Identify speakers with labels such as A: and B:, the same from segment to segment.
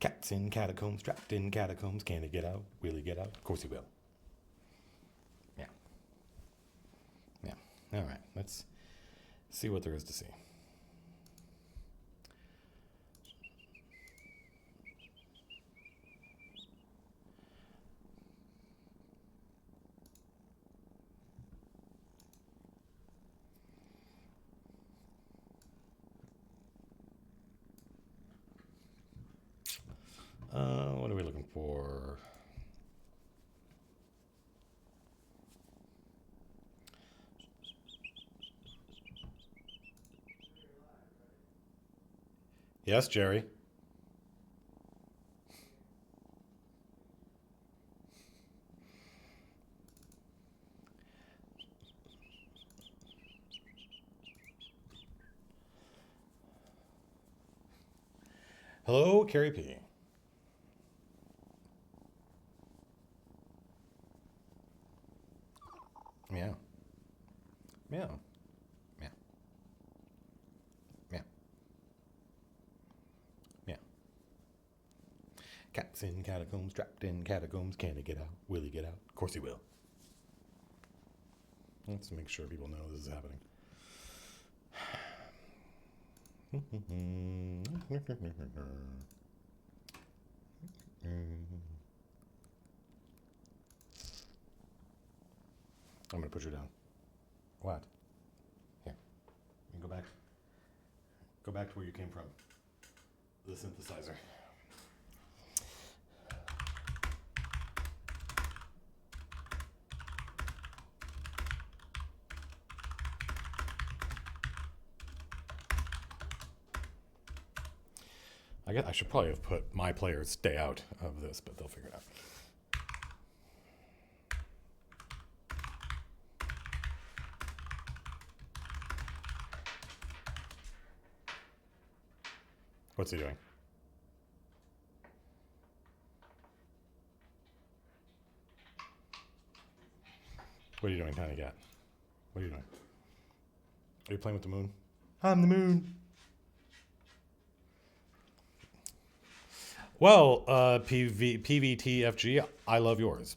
A: Cats in catacombs, trapped in catacombs. Can he get out? Will he get out? Of course he will. Yeah. Yeah. All right. Let's see what there is to see. What are we looking for? Yes, Jerry. Hello, Carrie P. Meow. Meow. Meow. Meow. Meow. Cats in catacombs, trapped in catacombs. Can he get out? Will he get out? Of course he will. Let's make sure people know this is happening. I'm going to put you down. What? Here. You can go back. Go back to where you came from. The synthesizer. I guess I should probably have put my players stay out of this, but they'll figure it out. What's he doing? What are you doing, Tiny Cat? What are you doing? Are you playing with the moon? I'm the moon. Well, PVTFG, I love yours.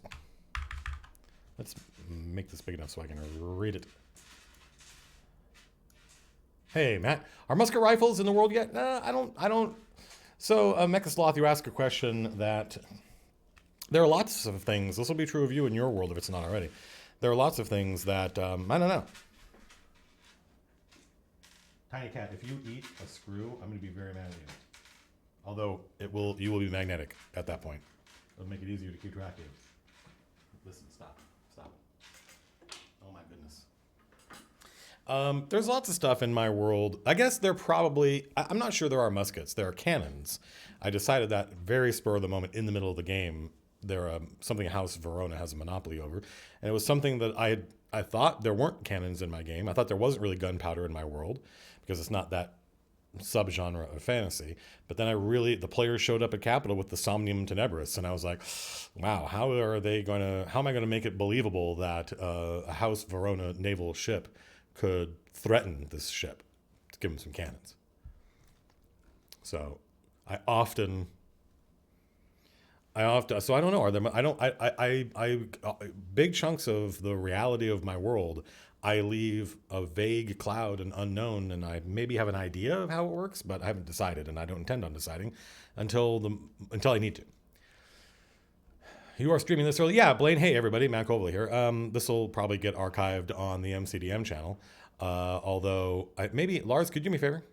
A: Let's make this big enough so I can read it. Hey, Matt, are musket rifles in the world yet? I don't. So, Mecha Sloth, you ask a question that there are lots of things. This will be true of you in your world if it's not already. There are lots of things that, I don't know. Tiny Cat, if you eat a screw, I'm going to be very mad at you. Although you will be magnetic at that point. It'll make it easier to keep track of you. Listen, stop. Oh my goodness. There's lots of stuff in my world. I guess I'm not sure there are muskets. There are cannons. I decided that very spur of the moment in the middle of the game. Something House Verona has a monopoly over. And it was something that I thought there weren't cannons in my game. I thought there wasn't really gunpowder in my world because it's not that subgenre of fantasy. But then the players showed up at Capital with the Somnium Tenebris, and I was like, wow, how am I going to make it believable that a House Verona naval ship could threaten this ship to give them some cannons? So I often so I don't know. Big chunks of the reality of my world, I leave a vague cloud and unknown, and I maybe have an idea of how it works, but I haven't decided, and I don't intend on deciding until I need to. You are streaming this early. Yeah, Blaine, hey everybody, Matt Cobley here. This will probably get archived on the MCDM channel. Although, maybe, Lars, could you do me a favor?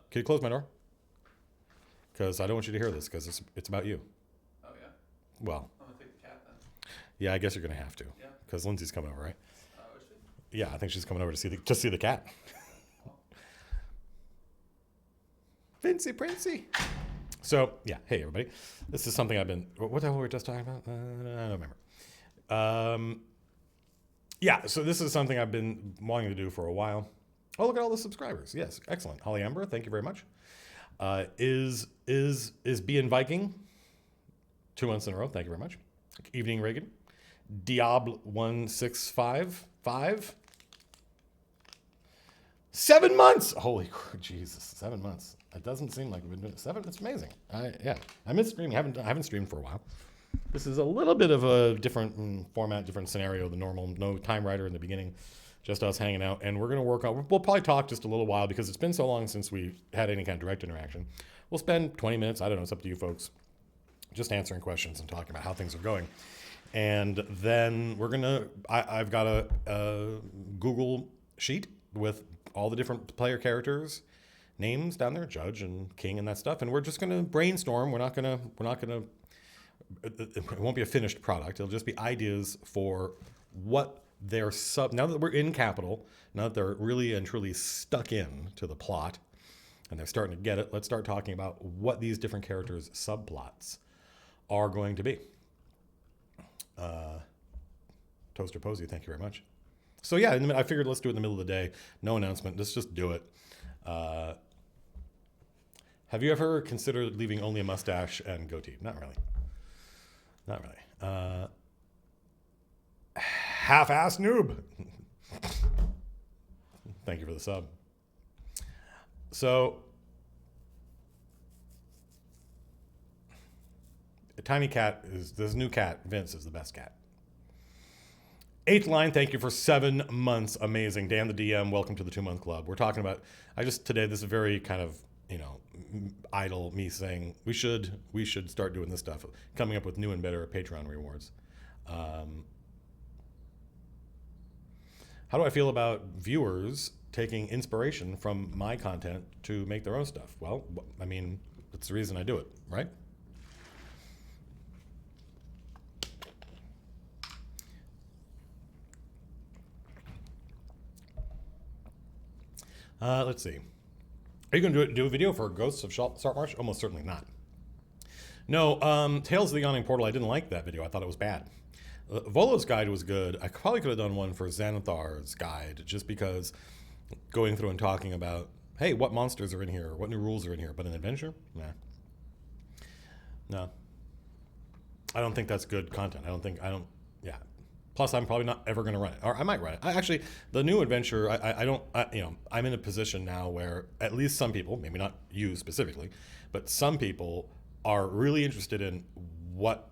A: Could you close my door? Because I don't want you to hear this, because it's about you.
B: Oh, yeah?
A: Well.
B: I'm going to take the cat then.
A: Yeah, I guess you're going to have to.
B: Yeah.
A: Because Lindsay's coming over, right?
B: Is she?
A: Yeah, I think she's coming over to see the cat. Vincy Princey. So, yeah. Hey, everybody. This is something what the hell were we just talking about? I don't remember. Yeah, so this is something I've been wanting to do for a while. Oh, look at all the subscribers. Yes, excellent. Holly Amber, thank you very much. Is Being Viking? 2 months in a row. Thank you very much. Evening Reagan. Diablo 1655. 7 months. Holy Jesus, 7 months. It doesn't seem like we've been doing 7. That's amazing. I miss streaming. I haven't streamed for a while. This is a little bit of a different format, different scenario than normal. No time writer in the beginning, just us hanging out. And we're going to work on, we'll probably talk just a little while because it's been so long since we had any kind of direct interaction. We'll spend 20 minutes, I don't know, it's up to you folks, just answering questions and talking about how things are going. And then we're going to, I've got a Google sheet with all the different player characters, names down there, Judge and King and that stuff. And we're just going to brainstorm. We're not going to, it won't be a finished product. It'll just be ideas for what their now that we're in Capital, now that they're really and truly stuck in to the plot and they're starting to get it, let's start talking about what these different characters' subplots are going to be. Toaster Posey, thank you very much. So yeah, I figured let's do it in the middle of the day. No announcement. Let's just do it. Have you ever considered leaving only a mustache and goatee? Not really. Not really. Half-ass noob. Thank you for the sub. So, Tiny Cat is this new cat. Vince is the best cat. 8th line, thank you for 7 months. Amazing. Dan the DM, welcome to the 2-month club. We're talking about, today, this is very kind of, idle me saying we should start doing this stuff, coming up with new and better Patreon rewards. How do I feel about viewers taking inspiration from my content to make their own stuff? Well, I mean, that's the reason I do it, right? Let's see. Are you going to do a video for Ghosts of Saltmarsh? Almost certainly not. No, Tales of the Yawning Portal, I didn't like that video. I thought it was bad. Volo's guide was good. I probably could have done one for Xanathar's guide, just because going through and talking about, hey, what monsters are in here? What new rules are in here? But an adventure? Nah. No. I don't think that's good content. Yeah. Plus, I'm probably not ever going to run it. Or I might run it. The new adventure, I'm in a position now where at least some people, maybe not you specifically, but some people are really interested in what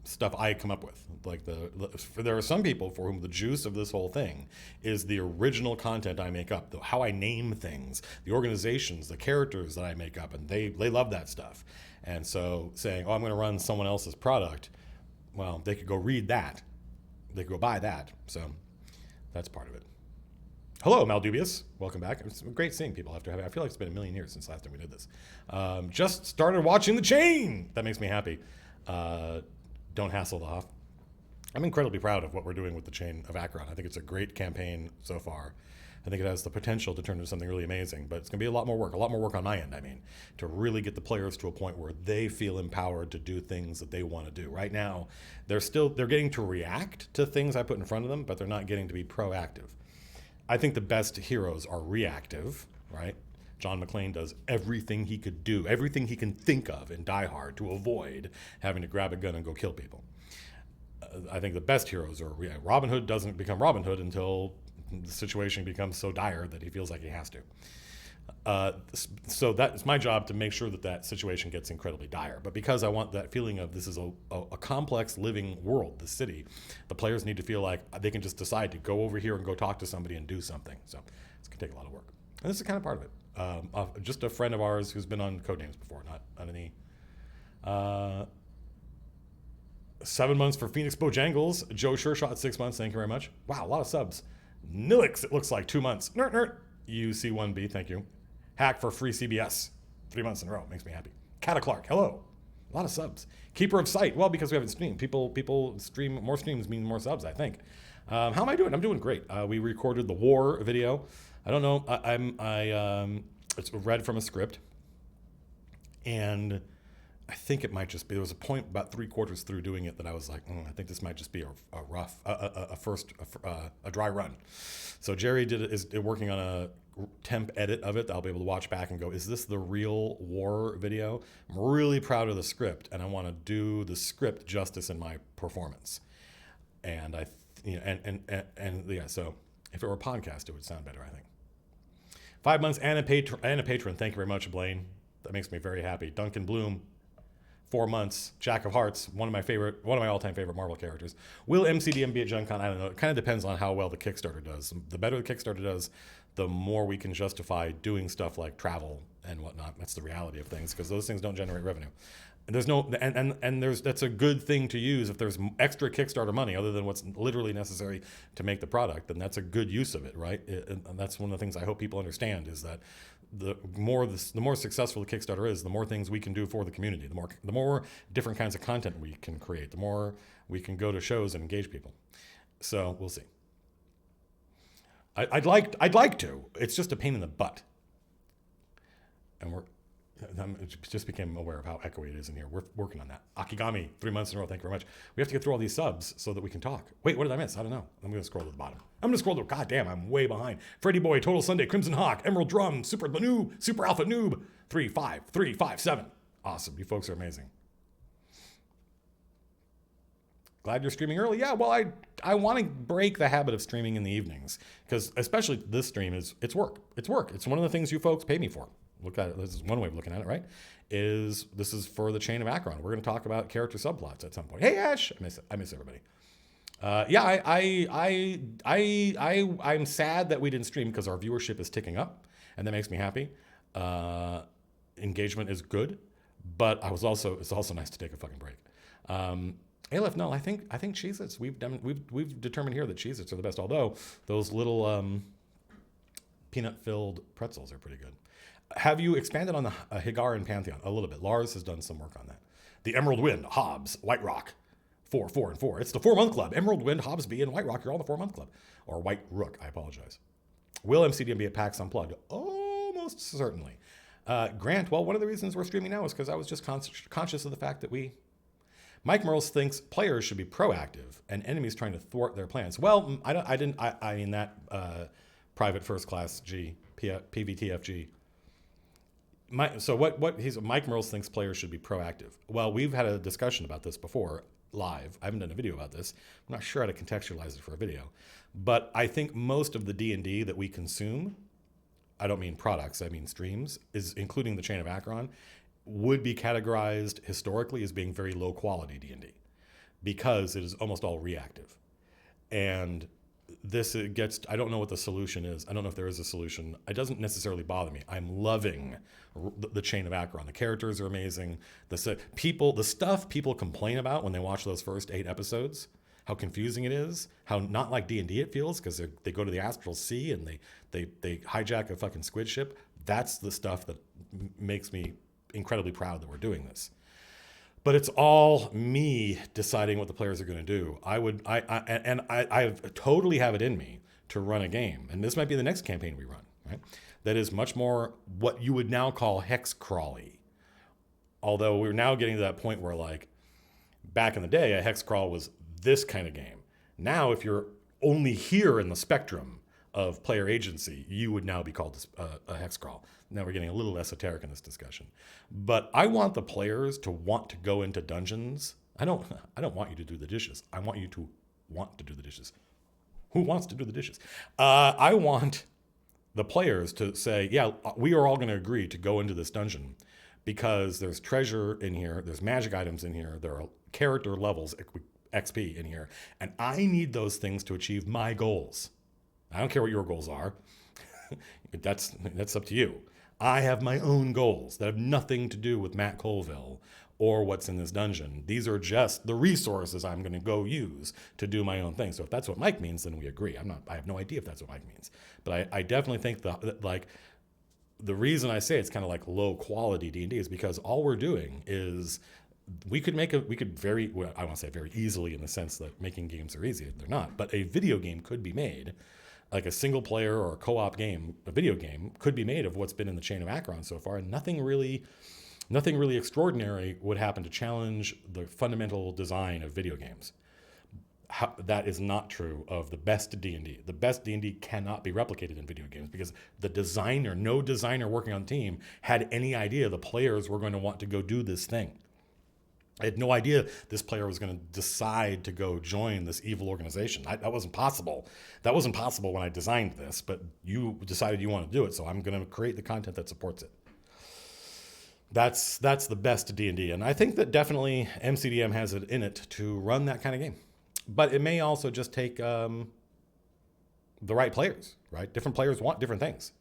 A: stuff I come up with. Like there are some people for whom the juice of this whole thing is the original content I make up, how I name things, the organizations, the characters that I make up, and they love that stuff. And so saying, oh, I'm going to run someone else's product, well, they could go read that. They could go buy that. So that's part of it. Hello, Maldubious. Welcome back. It's great seeing people after having, I feel like it's been a million years since last time we did this. Just started watching The Chain. That makes me happy. Don't hassle the Hoff. I'm incredibly proud of what we're doing with The Chain of Acheron. I think it's a great campaign so far. I think it has the potential to turn into something really amazing, but it's going to be a lot more work on my end, to really get the players to a point where they feel empowered to do things that they want to do. Right now, they're getting to react to things I put in front of them, but they're not getting to be proactive. I think the best heroes are reactive, right? John McClane does everything he could do, everything he can think of in Die Hard to avoid having to grab a gun and go kill people. I think the best heroes are reactive. Robin Hood doesn't become Robin Hood until the situation becomes so dire that he feels like he has to. So that's my job, to make sure that situation gets incredibly dire. But because I want that feeling of this is a complex living world, the city, the players need to feel like they can just decide to go over here and go talk to somebody and do something. So it's going to take a lot of work. And this is kind of part of it. Just a friend of ours who's been on Codenames before, not any. 7 months for Phoenix Bojangles. Joe Shershot, 6 months. Thank you very much. Wow, a lot of subs. Nilix, it looks like 2 months. Nerd. UC1B, thank you. Hack for free CBS. 3 months in a row. Makes me happy. Cata Clark, hello. A lot of subs. Keeper of Sight. Well, because we haven't streamed. People stream. More streams mean more subs, I think. How am I doing? I'm doing great. We recorded the war video. I don't know. It's read from a script. And I think it might just be, there was a point about 3/4 through doing it that I was like, I think this might just be a dry run. So Jerry is working on a temp edit of it that I'll be able to watch back and go, is this the real war video? I'm really proud of the script, and I want to do the script justice in my performance. And so if it were a podcast, it would sound better, I think. 5 months and a patron. Thank you very much, Blaine. That makes me very happy. Duncan Bloom, 4 months. Jack of Hearts, one of my all-time favorite Marvel characters. Will MCDM be at Gen Con? I don't know. It kind of depends on how well the Kickstarter does. The better the Kickstarter does, the more we can justify doing stuff like travel and whatnot. That's the reality of things, because those things don't generate revenue. And there's no and there's that's a good thing to use. If there's extra Kickstarter money other than what's literally necessary to make the product, then that's a good use of it, right? And that's one of the things I hope people understand, is that the more successful the Kickstarter is, the more things we can do for the community, the more different kinds of content we can create, the more we can go to shows and engage people. So we'll see. I'd like to. It's just a pain in the butt, and I just became aware of how echoey it is in here. We're working on that. Akigami, 3 months in a row. Thank you very much. We have to get through all these subs so that we can talk. Wait, what did I miss? I don't know. I'm going to scroll to the bottom. God damn, I'm way behind. Freddy Boy, Total Sunday, Crimson Hawk, Emerald Drum, Super Noob, Super Alpha Noob, 35357. Awesome. You folks are amazing. Glad you're streaming early. Yeah, well, I want to break the habit of streaming in the evenings, because especially this stream it's work. It's work. It's one of the things you folks pay me for. Look at it. This is one way of looking at it, right? This is for the chain of Akron. We're going to talk about character subplots at some point. Hey, Ash, I miss everybody. I'm sad that we didn't stream, because our viewership is ticking up, and that makes me happy. Engagement is good, but it's also nice to take a fucking break. Aleph, no, I think Cheez-Its. We've determined here that Cheez-Its are the best. Although those little peanut-filled pretzels are pretty good. Have you expanded on the Higar and Pantheon a little bit? Lars has done some work on that. The Emerald Wind, Hobbs, White Rock, 4, 4, and 4. It's the 4-month club. Emerald Wind, Hobbs B, and White Rock. You're all the 4-month club. Or White Rook. I apologize. Will MCDM be at PAX Unplugged? Almost certainly. Grant, well, one of the reasons we're streaming now is because I was just conscious of the fact that Mike Merles thinks players should be proactive and enemies trying to thwart their plans. Well, I mean that private first class G, PVTFG. Mike Merles thinks players should be proactive. Well, we've had a discussion about this before live. I haven't done a video about this. I'm not sure how to contextualize it for a video, but I think most of the D&D that we consume, I don't mean products, I mean streams, is including the Chain of Akron, would be categorized historically as being very low quality D&D, because it is almost all reactive. And I don't know what the solution is. I don't know if there is a solution. It doesn't necessarily bother me. I'm loving the Chain of Akron. The characters are amazing. The stuff people complain about when they watch those first 8 episodes, how confusing it is, how not like D&D it feels, because they go to the Astral Sea and they hijack a fucking squid ship. That's the stuff that makes me incredibly proud that we're doing this. But it's all me deciding what the players are going to do. I totally have it in me to run a game, and this might be the next campaign we run, right? That is much more what you would now call hex crawly. Although we're now getting to that point where, like, back in the day, a hex crawl was this kind of game. Now, if you're only here in the spectrum of player agency, you would now be called a hex crawl. Now we're getting a little esoteric in this discussion. But I want the players to want to go into dungeons. I don't want you to do the dishes. I want you to want to do the dishes. Who wants to do the dishes? I want the players to say, yeah, we are all going to agree to go into this dungeon because there's treasure in here, there's magic items in here, there are character levels, XP in here, and I need those things to achieve my goals. I don't care what your goals are. That's up to you. I have my own goals that have nothing to do with Matt Colville or what's in this dungeon. These are just the resources I'm going to go use to do my own thing. So if that's what Mike means, then we agree. I have no idea if that's what Mike means. But I definitely think the reason I say it's kind of like low quality D&D is because all we're doing is I want to say very easily, in the sense that making games are easy. They're not. But a video game could be made, like a single player or a co-op game, a video game could be made of what's been in the Chain of Akron so far, and nothing really extraordinary would happen to challenge the fundamental design of video games. That is not true of the best D&D. The best D&D cannot be replicated in video games because no designer working on the team had any idea the players were going to want to go do this thing. I had no idea this player was going to decide to go join this evil organization. That wasn't possible. That wasn't possible when I designed this, but you decided you want to do it, so I'm going to create the content that supports it. That's the best D&D, and I think that definitely MCDM has it in it to run that kind of game. But it may also just take the right players, right? Different players want different things.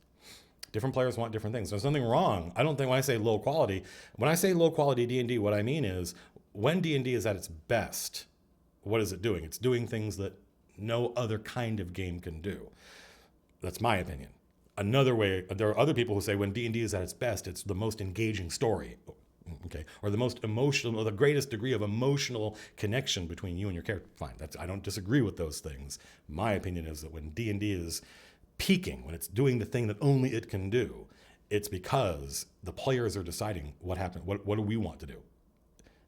A: Different players want different things. There's nothing wrong. I don't think when I say low quality, when I say low quality D&D, what I mean is when D&D is at its best, what is it doing? It's doing things that no other kind of game can do. That's my opinion. Another way, there are other people who say when D&D is at its best, it's the most engaging story, okay, or the most emotional, or the greatest degree of emotional connection between you and your character. Fine, I don't disagree with those things. My opinion is that when D&D is peaking, when it's doing the thing that only it can do, it's because the players are deciding what happened. What do we want to do?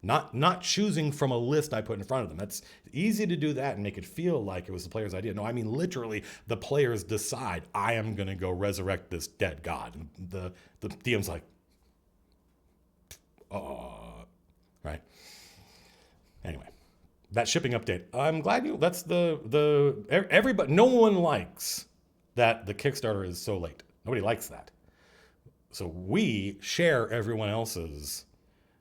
A: Not choosing from a list I put in front of them. That's easy to do that and make it feel like it was the player's idea. No, I mean literally the players decide, I am going to go resurrect this dead god. And the DM's like, oh, right? Anyway, that shipping update. I'm glad that's everybody, no one likes that the Kickstarter is so late. Nobody likes that. So we share everyone else's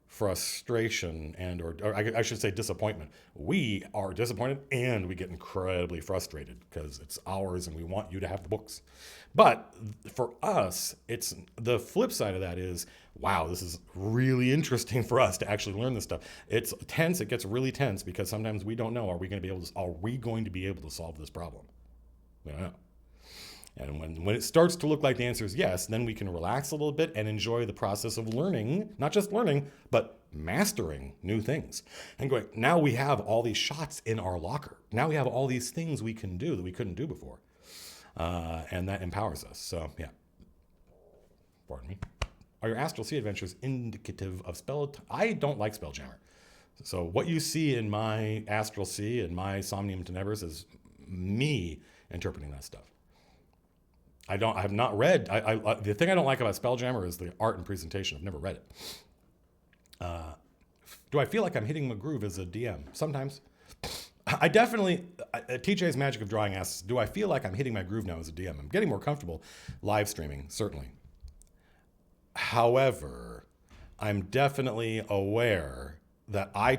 A: frustration or I should say disappointment. We are disappointed and we get incredibly frustrated because it's ours and we want you to have the books. But for us, it's the flip side of that is, wow, this is really interesting for us to actually learn this stuff. It's tense. It gets really tense because sometimes we don't know, are we going to be able to solve this problem? We don't know. And when it starts to look like the answer is yes, then we can relax a little bit and enjoy the process of learning, not just learning, but mastering new things. And going, now we have all these shots in our locker. Now we have all these things we can do that we couldn't do before. And that empowers us. So, yeah. Pardon me. Are your Astral Sea adventures indicative of spell? I don't like Spelljammer. So what you see in my Astral Sea and my Somnium Tenebris is me interpreting that stuff. I have not read. The thing I don't like about Spelljammer is the art and presentation. I've never read it. Do I feel like I'm hitting my groove as a DM? Sometimes. I definitely, TJ's Magic of Drawing asks, do I feel like I'm hitting my groove now as a DM? I'm getting more comfortable live streaming, certainly. However, I'm definitely aware that I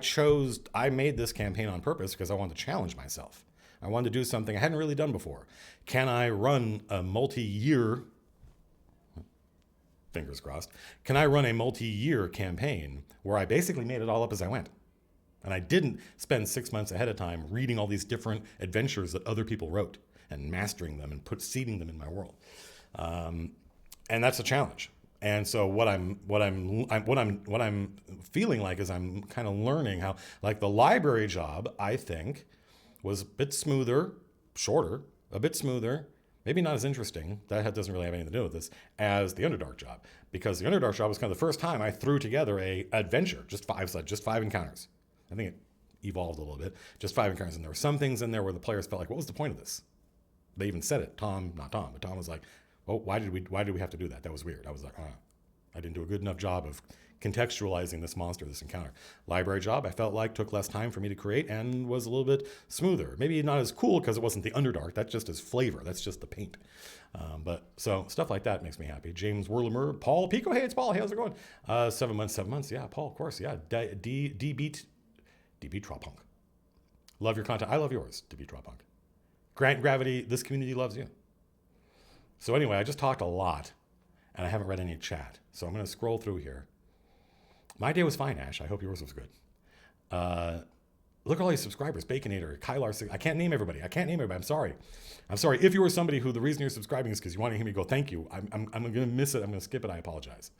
A: made this campaign on purpose because I wanted to challenge myself. I wanted to do something I hadn't really done before. Can I run a multi-year, fingers crossed, can I run a multi-year campaign where I basically made it all up as I went? And I didn't spend 6 months ahead of time reading all these different adventures that other people wrote and mastering them and seeding them in my world. And that's a challenge. And so what I'm feeling like is I'm kind of learning how, like the library job, I think, was a bit smoother, shorter, a bit smoother, maybe not as interesting, that doesn't really have anything to do with this, as the Underdark job. Because the Underdark job was kind of the first time I threw together a adventure, just five encounters. I think it evolved a little bit, just 5 encounters. And there were some things in there where the players felt like, what was the point of this? They even said it, not Tom, but Tom was like, well, why did we have to do that? That was weird. I was like, I didn't do a good enough job of contextualizing this monster, this encounter. Library job, I felt like took less time for me to create and was a little bit smoother. Maybe not as cool because it wasn't the Underdark. That's just as flavor. That's just the paint. But so stuff like that makes me happy. James Werlemer, Paul Pico. Hey, it's Paul. Hey, how's it going? 7 months. Yeah, Paul, of course. Yeah, D-Beat Tropunk. Love your content. I love yours, D-Beat Tropunk. Grant Gravity, this community loves you. So anyway, I just talked a lot and I haven't read any chat. So I'm going to scroll through here. My day was fine, Ash. I hope yours was good. Look at all these subscribers. Baconator, Kylar. I can't name everybody. I'm sorry. If you were somebody who the reason you're subscribing is because you want to hear me go, thank you. I'm going to miss it. I'm going to skip it. I apologize.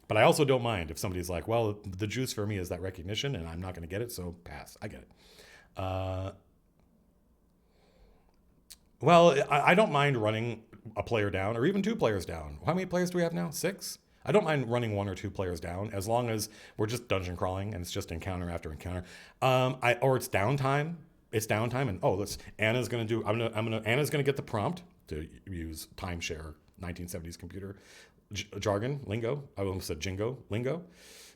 A: But I also don't mind if somebody's like, well, the juice for me is that recognition and I'm not going to get it. So pass. I get it. Well, I don't mind running a player down or even 2 players down. How many players do we have now? 6? I don't mind running 1 or 2 players down as long as we're just dungeon crawling and it's just encounter after encounter. Or it's downtime. It's downtime and Anna's gonna get the prompt to use timeshare 1970s computer jargon lingo. I almost said jingo lingo.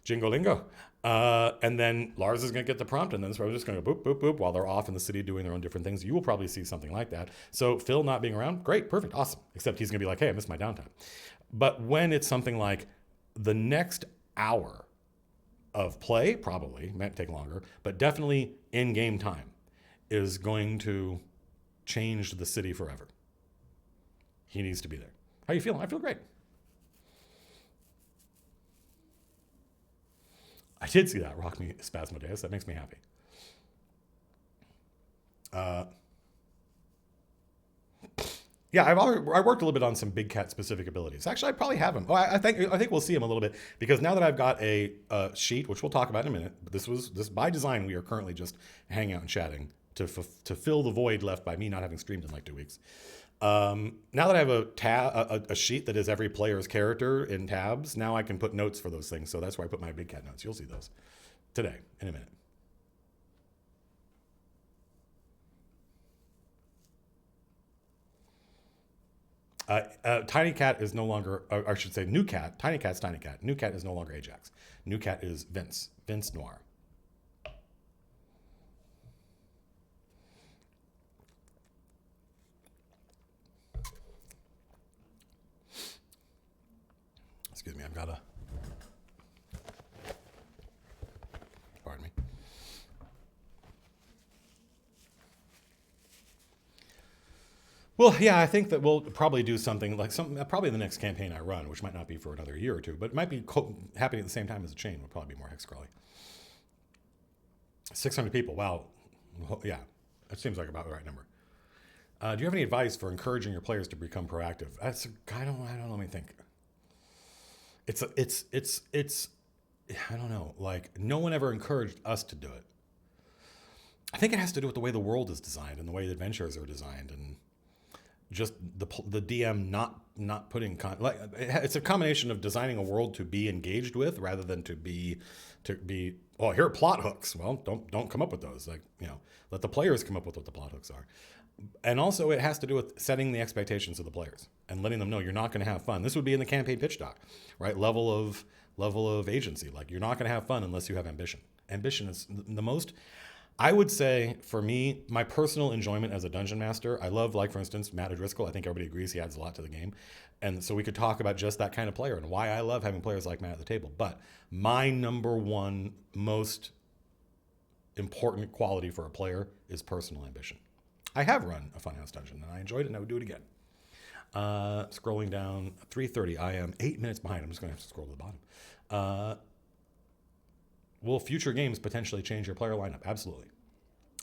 A: Jingolingo. And then Lars is going to get the prompt, and then it's probably just going to go boop, boop, boop while they're off in the city doing their own different things. You will probably see something like that. So Phil not being around, great, perfect, awesome. Except he's going to be like, hey, I missed my downtime. But when it's something like the next hour of play, probably, might take longer, but definitely in-game time is going to change the city forever. He needs to be there. How you feeling? I feel great. I did see that, Rock Me Spasmodeus. That makes me happy. Yeah, I worked a little bit on some Big Cat specific abilities. Actually, I probably have them. Oh, I think we'll see them a little bit because now that I've got a sheet, which we'll talk about in a minute. But this by design. We are currently just hanging out and chatting to fill the void left by me not having streamed in like 2 weeks. Now that I have a sheet that is every player's character in tabs, now I can put notes for those things. So that's where I put my Big Cat notes. You'll see those today in a minute. Tiny Cat is no longer, or I should say New Cat. Tiny Cat's Tiny Cat. New Cat is no longer Ajax. New Cat is Vince Noir. Excuse me, I've got a, pardon me. Well, yeah, I think that we'll probably do something like probably the next campaign I run, which might not be for another year or two, but it might be happening at the same time as the chain. Will probably be more hex crawly. 600 people. Wow. Yeah, that seems like about the right number. Do you have any advice for encouraging your players to become proactive? I don't know. Let me think. It's I don't know. Like no one ever encouraged us to do it. I think it has to do with the way the world is designed and the way the adventures are designed and just the DM not putting it's a combination of designing a world to be engaged with rather than to be oh, here are plot hooks. Well, don't come up with those. Like, let the players come up with what the plot hooks are. And also it has to do with setting the expectations of the players and letting them know you're not going to have fun. This would be in the campaign pitch doc, right? Level of agency. Like you're not going to have fun unless you have ambition. Ambition is the most, I would say, for me, my personal enjoyment as a dungeon master, I love, like, for instance, Matt O'Driscoll. I think everybody agrees he adds a lot to the game. And so we could talk about just that kind of player and why I love having players like Matt at the table. But my number one most important quality for a player is personal ambition. I have run a Funhouse dungeon, and I enjoyed it, and I would do it again. Scrolling down, 3:30. I am 8 minutes behind. I'm just going to have to scroll to the bottom. Will future games potentially change your player lineup? Absolutely.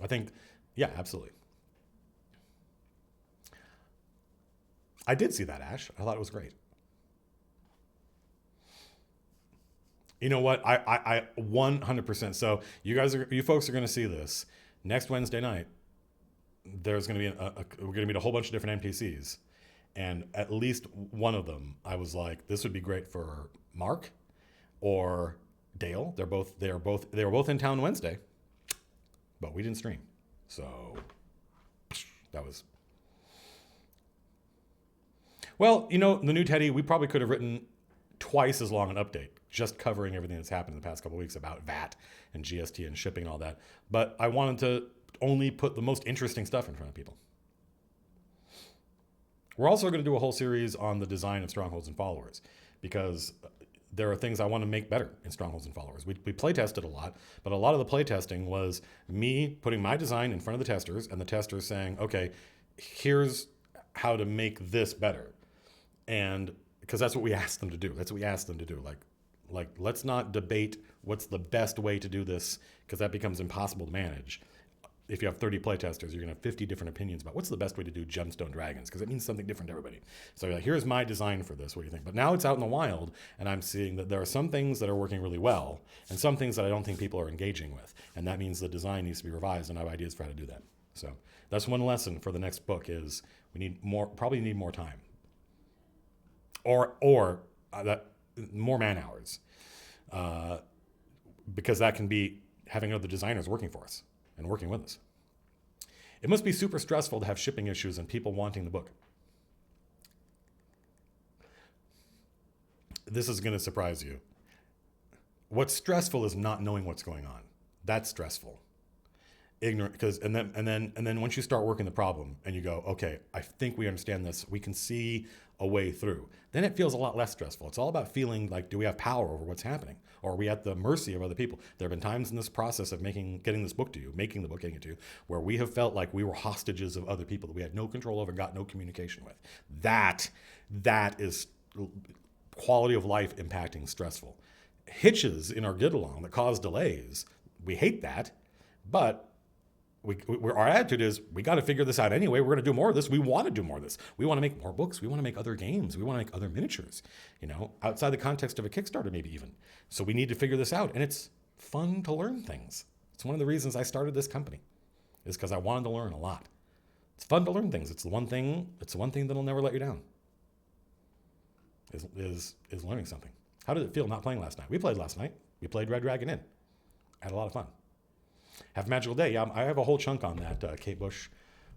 A: I think, yeah, absolutely. I did see that, Ash. I thought it was great. You know what? I 100%. So you folks are going to see this next Wednesday night. There's going to be we're going to meet a whole bunch of different NPCs, and at least one of them, I was like, this would be great for Mark or Dale. They were both in town Wednesday, but we didn't stream, so that was. Well, the new Teddy, we probably could have written twice as long an update, just covering everything that's happened in the past couple of weeks about VAT and GST and shipping and all that. But I wanted to only put the most interesting stuff in front of people. We're also going to do a whole series on the design of Strongholds and Followers, because there are things I want to make better in Strongholds and Followers. We play tested a lot, but a lot of the play testing was me putting my design in front of the testers and the testers saying, okay, here's how to make this better. And because that's what we asked them to do. That's what we asked them to do. Like let's not debate what's the best way to do this, because that becomes impossible to manage. If you have 30 playtesters, you're going to have 50 different opinions about what's the best way to do gemstone dragons, because it means something different to everybody. So you're like, here's my design for this. What do you think? But now it's out in the wild, and I'm seeing that there are some things that are working really well and some things that I don't think people are engaging with. And that means the design needs to be revised, and I have ideas for how to do that. So that's one lesson for the next book is probably need more time. Or more man hours. Because that can be having other designers working for us and working with us. It must be super stressful to have shipping issues and people wanting the book. This is going to surprise you. What's stressful is not knowing what's going on. That's stressful. Ignorant, because and then once you start working the problem and you go, okay, I think we understand this, we can see a way through, then it feels a lot less stressful. It's all about feeling like, do we have power over what's happening, or are we at the mercy of other people? There have been times in this process of getting this book to you, making the book, getting it to you, where we have felt like we were hostages of other people that we had no control over, got no communication with. That is quality of life impacting stressful. Hitches in our get along that cause delays, we hate that, but our attitude is, we got to figure this out anyway. We're going to do more of this. We want to do more of this. We want to make more books. We want to make other games. We want to make other miniatures, outside the context of a Kickstarter, maybe even. So we need to figure this out. And it's fun to learn things. It's one of the reasons I started this company, is because I wanted to learn a lot. It's fun to learn things. It's the one thing that'll never let you down, is learning something. How did it feel not playing last night? We played last night. We played Red Dragon Inn. I had a lot of fun. Have a Magical Day. Yeah, I have a whole chunk on that Kate Bush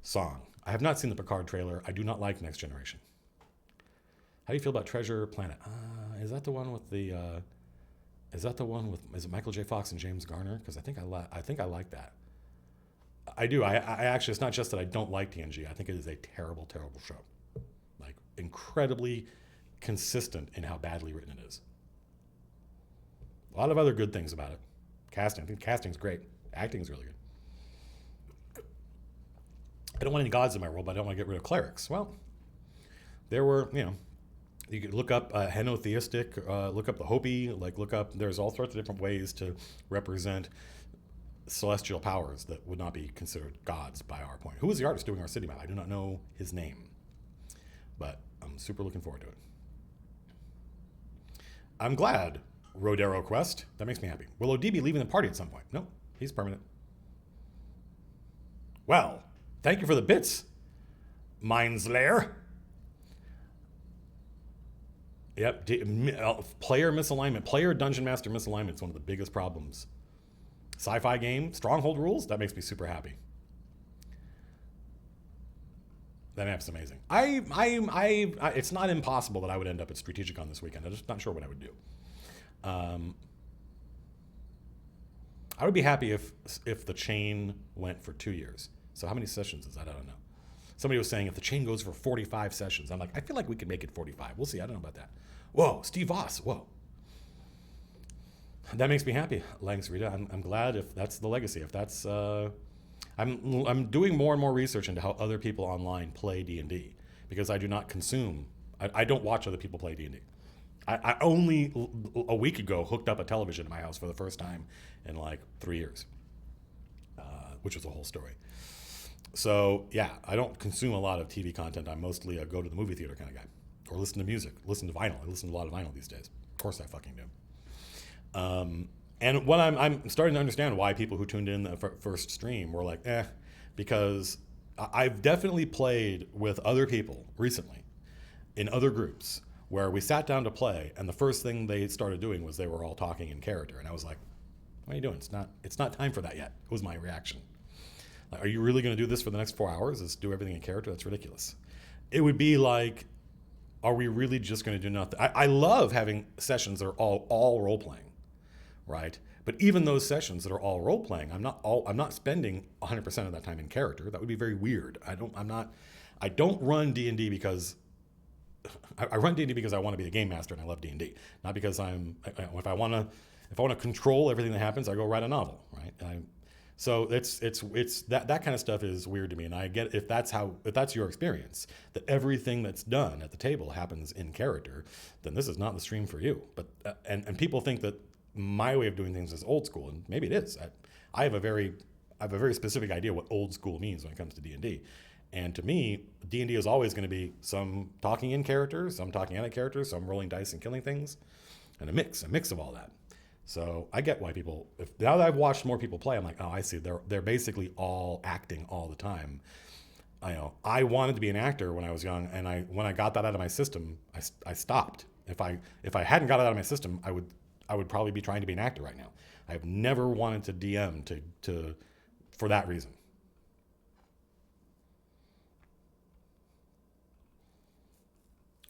A: song. I have not seen the Picard trailer. I do not like Next Generation. How do you feel about Treasure Planet? Is that the one with is it Michael J. Fox and James Garner? Because I think I like that. I do. I actually, it's not just that I don't like TNG. I think it is a terrible, terrible show. Like, incredibly consistent in how badly written it is. A lot of other good things about it. Casting. I think casting's great. Acting's really good. I don't want any gods in my world, but I don't want to get rid of clerics. Well, there were, you could look up henotheistic, look up the Hopi, there's all sorts of different ways to represent celestial powers that would not be considered gods by our point. Who was the artist doing our city map? I do not know his name, but I'm super looking forward to it. I'm glad Rodero Quest. That makes me happy. Will OD be leaving the party at some point? No, he's permanent. Well, thank you for the bits, Mindslayer. Yep, player misalignment, player dungeon master misalignment is one of the biggest problems. Sci-fi game, Stronghold rules, that makes me super happy. That app's amazing. It's not impossible that I would end up at Strategicon this weekend. I'm just not sure what I would do. I would be happy if the chain went for 2 years. So how many sessions is that? I don't know. Somebody was saying if the chain goes for 45 sessions, I'm like, I feel like we could make it 45. We'll see. I don't know about that. Whoa, Steve Voss. Whoa. That makes me happy, Langs Rita. I'm glad if that's the legacy. If that's, I'm doing more and more research into how other people online play D&D, because I do not consume. I don't watch other people play D&D. I only a week ago hooked up a television in my house for the first time in like 3 years, which was a whole story. So yeah, I don't consume a lot of TV content. I'm mostly a go to the movie theater kind of guy, or listen to music, listen to vinyl. I listen to a lot of vinyl these days. Of course I fucking do. And what I'm starting to understand why people who tuned in the first stream were like, because I've definitely played with other people recently in other groups where we sat down to play, and the first thing they started doing was they were all talking in character, and I was like, what are you doing? It's not time for that yet, was my reaction. Like, are you really going to do this for the next 4 hours? Is do everything in character? That's ridiculous. It would be like, are we really just going to do nothing? I love having sessions that are all role playing, right? But even those sessions that are all role playing, I'm not spending 100% of that time in character. That would be very weird. I don't run D&D because I run D&D because I want to be a game master and I love D&D, not because if I want to control everything that happens, I go write a novel, right? So it's that kind of stuff is weird to me, and I get if that's your experience, that everything that's done at the table happens in character, then this is not the stream for you. But and people think that my way of doing things is old school, and maybe it is. I have a very specific idea what old school means when it comes to D&D. And to me, D&D is always going to be some talking in character, some talking out of character, some rolling dice and killing things, and a mix of all that. So I get why people, now that I've watched more people play, I'm like, oh, I see. They're basically all acting all the time. I wanted to be an actor when I was young, and when I got that out of my system, I stopped. If I hadn't got it out of my system, I would probably be trying to be an actor right now. I've never wanted to DM for that reason.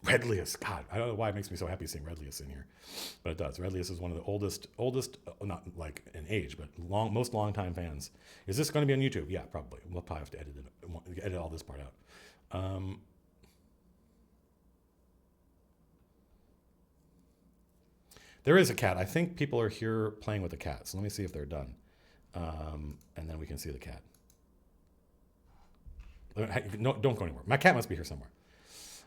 A: Redlius. God, I don't know why it makes me so happy seeing Redlius in here, but it does. Redlius is one of the oldest, not like in age, but most longtime fans. Is this going to be on YouTube? Yeah, probably. We'll probably have to edit all this part out. There is a cat. I think people are here playing with the cat. So let me see if they're done. And then we can see the cat. No, don't go anywhere. My cat must be here somewhere.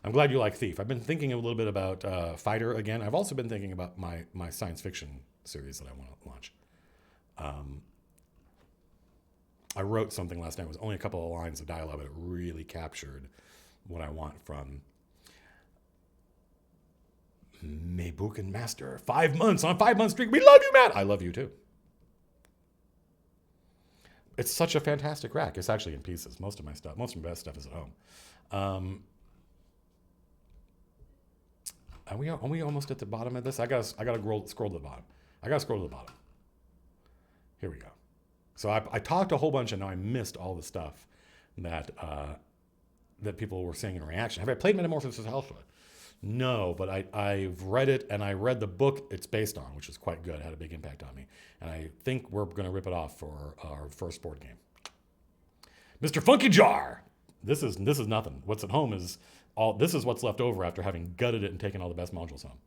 A: I'm glad you like Thief. I've been thinking a little bit about Fighter again. I've also been thinking about my science fiction series that I want to launch. I wrote something last night. It was only a couple of lines of dialogue, but it really captured what I want from Maybukin Master. 5 months on 5 month streak. We love you, Matt. I love you too. It's such a fantastic rack. It's actually in pieces. Most of my best stuff is at home. Are we almost at the bottom of this? I gotta scroll to the bottom. Here we go. So I talked a whole bunch, and now I missed all the stuff that people were saying in reaction. Have I played Metamorphosis Alpha? No, but I've read it, and I read the book it's based on, which is quite good. It had a big impact on me. And I think we're going to rip it off for our first board game. Mr. Funky Jar! This is nothing. What's at home is all. This is what's left over after having gutted it and taken all the best modules home.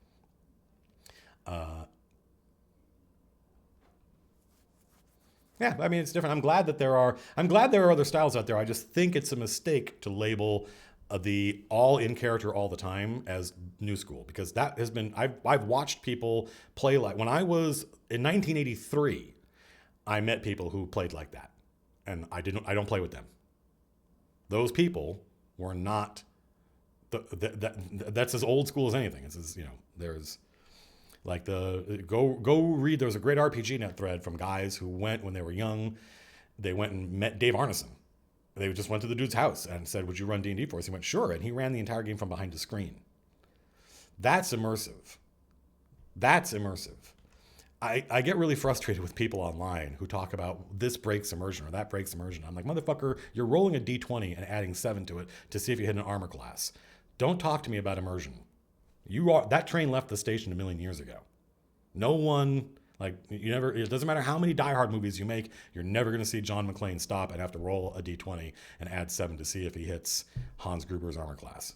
A: Yeah, I mean, it's different. I'm glad there are other styles out there. I just think it's a mistake to label the all in character all the time as new school, because that has been, I've watched people play like, when I was in 1983, I met people who played like that, and I don't play with them. Those people were not that's as old school as anything. It's as, there's like go read. There was a great RPG net thread from guys who went when they were young. They went and met Dave Arneson. They just went to the dude's house and said, "Would you run D&D for us?" He went, "Sure," and he ran the entire game from behind a screen. That's immersive. I get really frustrated with people online who talk about this breaks immersion or that breaks immersion. I'm like, motherfucker, you're rolling a D20 and adding 7 to it to see if you hit an armor class. Don't talk to me about immersion. That train left the station a million years ago. No one, it doesn't matter how many Die Hard movies you make, you're never going to see John McClane stop and have to roll a D20 and add 7 to see if he hits Hans Gruber's armor class.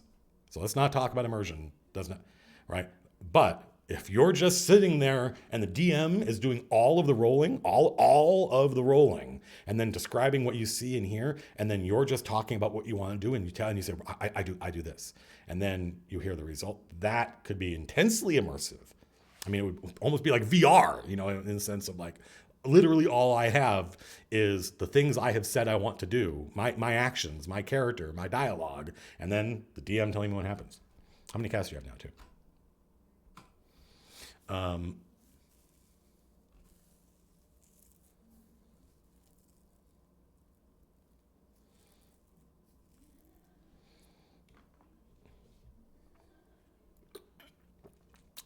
A: So let's not talk about immersion, doesn't it? Right? But if you're just sitting there and the DM is doing all of the rolling, all of the rolling, and then describing what you see and hear, and then you're just talking about what you want to do, and you say, I do this, and then you hear the result, that could be intensely immersive. I mean, it would almost be like VR, in the sense of like, literally all I have is the things I have said I want to do, my actions, my character, my dialogue, and then the DM telling me what happens. How many casts do you have now, too?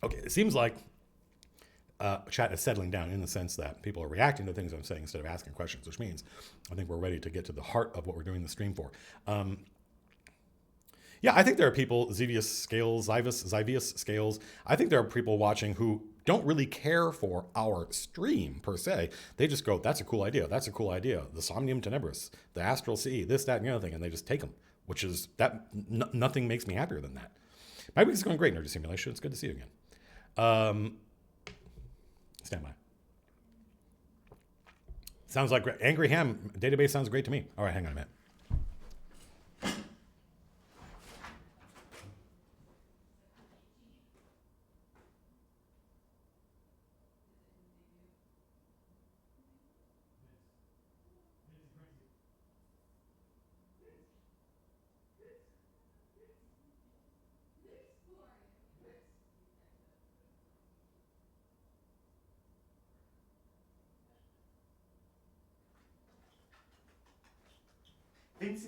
A: Okay, it seems like chat is settling down in the sense that people are reacting to things I'm saying instead of asking questions, which means I think we're ready to get to the heart of what we're doing the stream for. Yeah, I think there are people, Xivius Scales, I think there are people watching who don't really care for our stream per se. They just go, that's a cool idea. The Somnium Tenebris, the Astral Sea, this, that, and the other thing, and they just take them, which is, nothing makes me happier than that. My week is going great, Nerdy Simulation. It's good to see you again. Stand by. Sounds like Angry Ham database sounds great to me. All right, hang on a minute.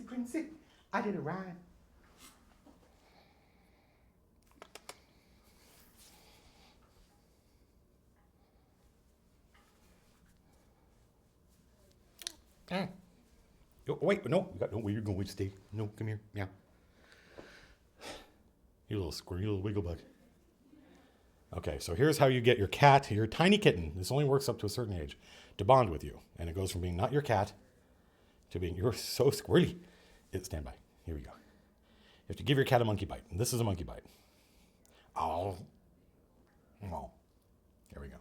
A: Princey, I did a rhyme. Wait, no, you're going to stay. No, come here. Yeah. You little squirrely little wiggle bug. Okay, so here's how you get your cat, your tiny kitten. This only works up to a certain age, to bond with you. And it goes from being not your cat to being, you're so squirrely. Stand by. Here we go. You have to give your cat a monkey bite. And this is a monkey bite. Oh. Oh. There we go.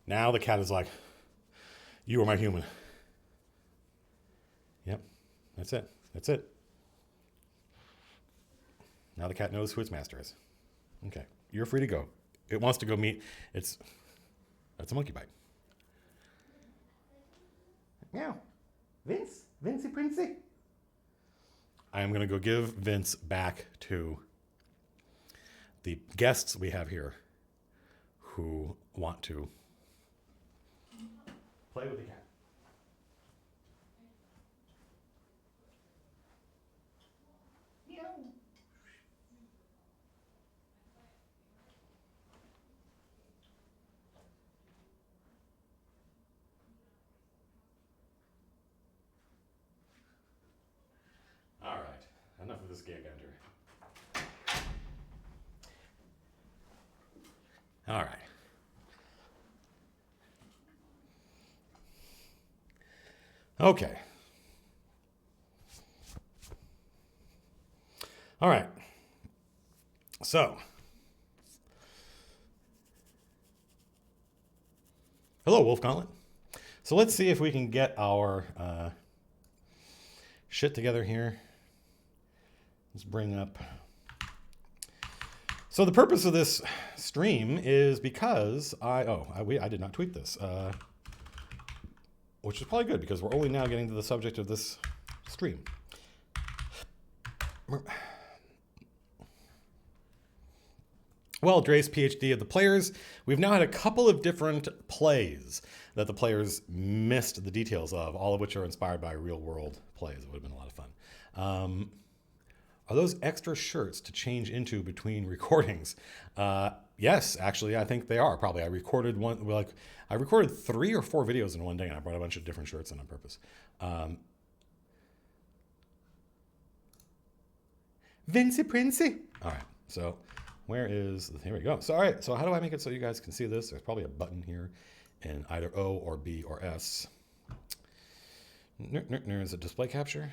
A: Now the cat is like, you are my human. Yep. That's it. That's it. Now the cat knows who its master is. Okay. You're free to go. It wants to go meet. That's a monkey bite. Meow. Vince? Vincey Princey? I am going to go give Vince back to the guests we have here who want to play with the cat. Meow. All right, enough of this gay banter. All right. Okay. All right. So, hello, Wolf Gauntlet. So let's see if we can get our shit together here. Let's bring up. So the purpose of this stream is because I did not tweet this, which is probably good because we're only now getting to the subject of this stream. Well, Dre's PhD of the players, we've now had a couple of different plays that the players missed the details of, all of which are inspired by real world plays. It would have been a lot of fun. Are those extra shirts to change into between recordings? Yes, actually, I think they are probably. I recorded 3 or 4 videos in one day, and I brought a bunch of different shirts in on purpose. Vincey Princey. All right, so where is, here we go. So, all right, so how do I make it so you guys can see this? There's probably a button here in either O or B or S. Is it display capture?